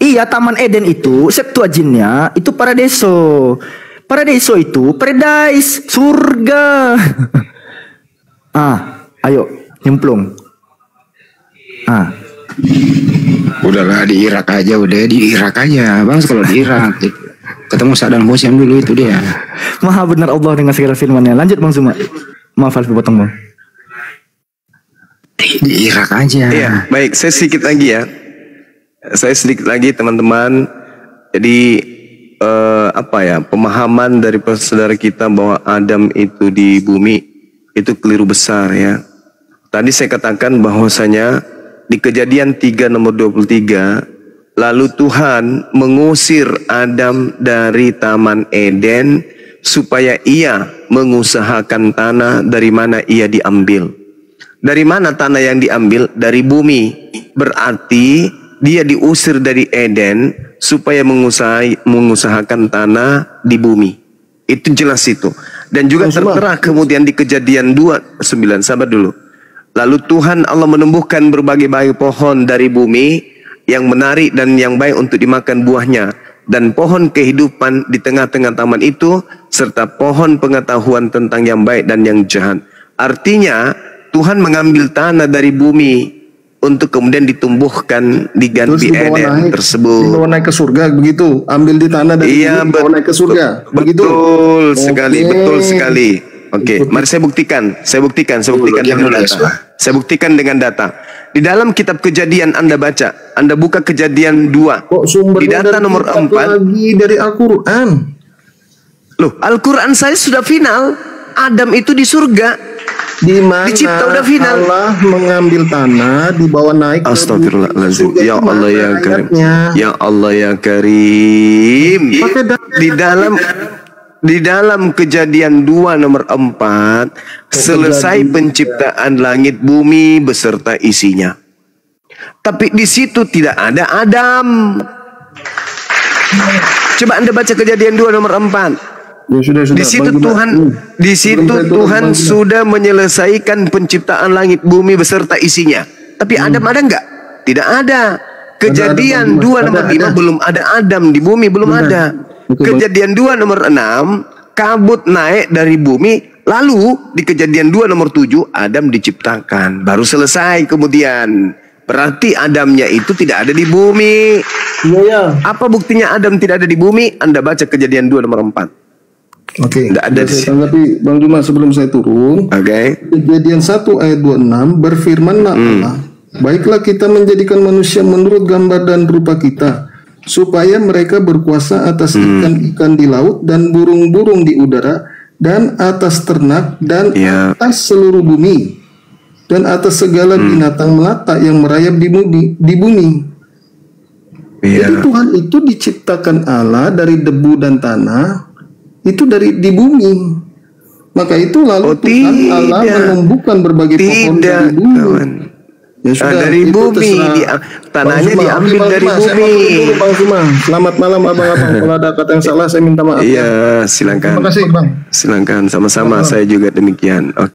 Iya, Taman Eden itu Septuaginnya itu Paradeso. Paradeso itu paradise, surga. Ayo nyemplung. Udahlah di Irak aja, Bang. Kalau di Irak ketemu Saddam Hussein dulu itu dia. Maha benar Allah dengan segala firman-Nya. Lanjut Bang Zuma. Maaf Alfi potong Bang. Di Irak aja. Iya, baik. Saya sedikit lagi ya. Teman-teman. Jadi pemahaman dari saudara kita bahwa Adam itu di bumi itu keliru besar ya. Tadi saya katakan bahwasanya di Kejadian 3 nomor 23, lalu Tuhan mengusir Adam dari Taman Eden supaya ia mengusahakan tanah dari mana ia diambil. Dari mana tanah yang diambil? Dari bumi. Berarti dia diusir dari Eden supaya mengusahakan tanah di bumi. Itu jelas itu. Dan juga tertera kemudian di Kejadian 2:9. Sabar dulu. Lalu Tuhan Allah menumbuhkan berbagai-bagai pohon dari bumi yang menarik dan yang baik untuk dimakan buahnya, dan pohon kehidupan di tengah-tengah taman itu, serta pohon pengetahuan tentang yang baik dan yang jahat. Artinya Tuhan mengambil tanah dari bumi untuk kemudian ditumbuhkan di Ganti Eden tersebut. Dibawa naik ke surga begitu. Ambil di tanah dari bumi, dibawa naik ke surga. Begitu. Betul sekali. Oke, mari saya buktikan dengan data. Saya buktikan dengan data. Di dalam kitab Kejadian Anda baca, Anda buka Kejadian 2. Kok sumbernya di data dari nomor 4 lagi dari Al-Qur'an. Loh, Al-Qur'an saya sudah final. Adam itu di surga. Di mana Dicipta udah final. Allah mengambil tanah dibawa naik ke Astagfirullahaladzim. surga. Ya Itu Allah mana ya Karim. ayatnya? Ya Allah ya Karim. Pakai data. Di dalam Kejadian 2 nomor 4, selesai penciptaan langit bumi beserta isinya. Tapi di situ tidak ada Adam. Coba Anda baca Kejadian 2 nomor 4. Ya, sudah. Di situ Tuhan sudah menyelesaikan penciptaan langit bumi beserta isinya. Tapi Adam ada enggak? Tidak ada. Kejadian 2 nomor 5 belum ada Adam di bumi, belum ada. Kejadian 2 nomor 6, kabut naik dari bumi. Lalu di Kejadian 2 nomor 7, Adam diciptakan. Baru selesai kemudian. Berarti Adamnya itu tidak ada di bumi. Iya. Apa buktinya Adam tidak ada di bumi? Anda baca Kejadian 2 nomor 4. Oke. Tidak ada di Saya sini. tanggapi Bang Juma sebelum saya turun. Oke. Kejadian 1 ayat 26 berfirmanlah Allah, baiklah kita menjadikan manusia menurut gambar dan rupa kita, supaya mereka berkuasa atas ikan-ikan di laut dan burung-burung di udara dan atas ternak dan atas seluruh bumi dan atas segala binatang melata yang merayap di bumi. Jadi Tuhan itu diciptakan Allah dari debu dan tanah, itu di bumi. Maka itu lalu Tuhan Allah menumbuhkan berbagai pohon dari bumi. Ya sudah, dari bumi, tanahnya diambil dari bumi. Bang Suma, selamat malam abang-abang. Kalau ada kata yang salah saya minta maaf. Iya, silakan. Terima kasih Bang. Silakan, sama-sama. Saya juga demikian. Oke.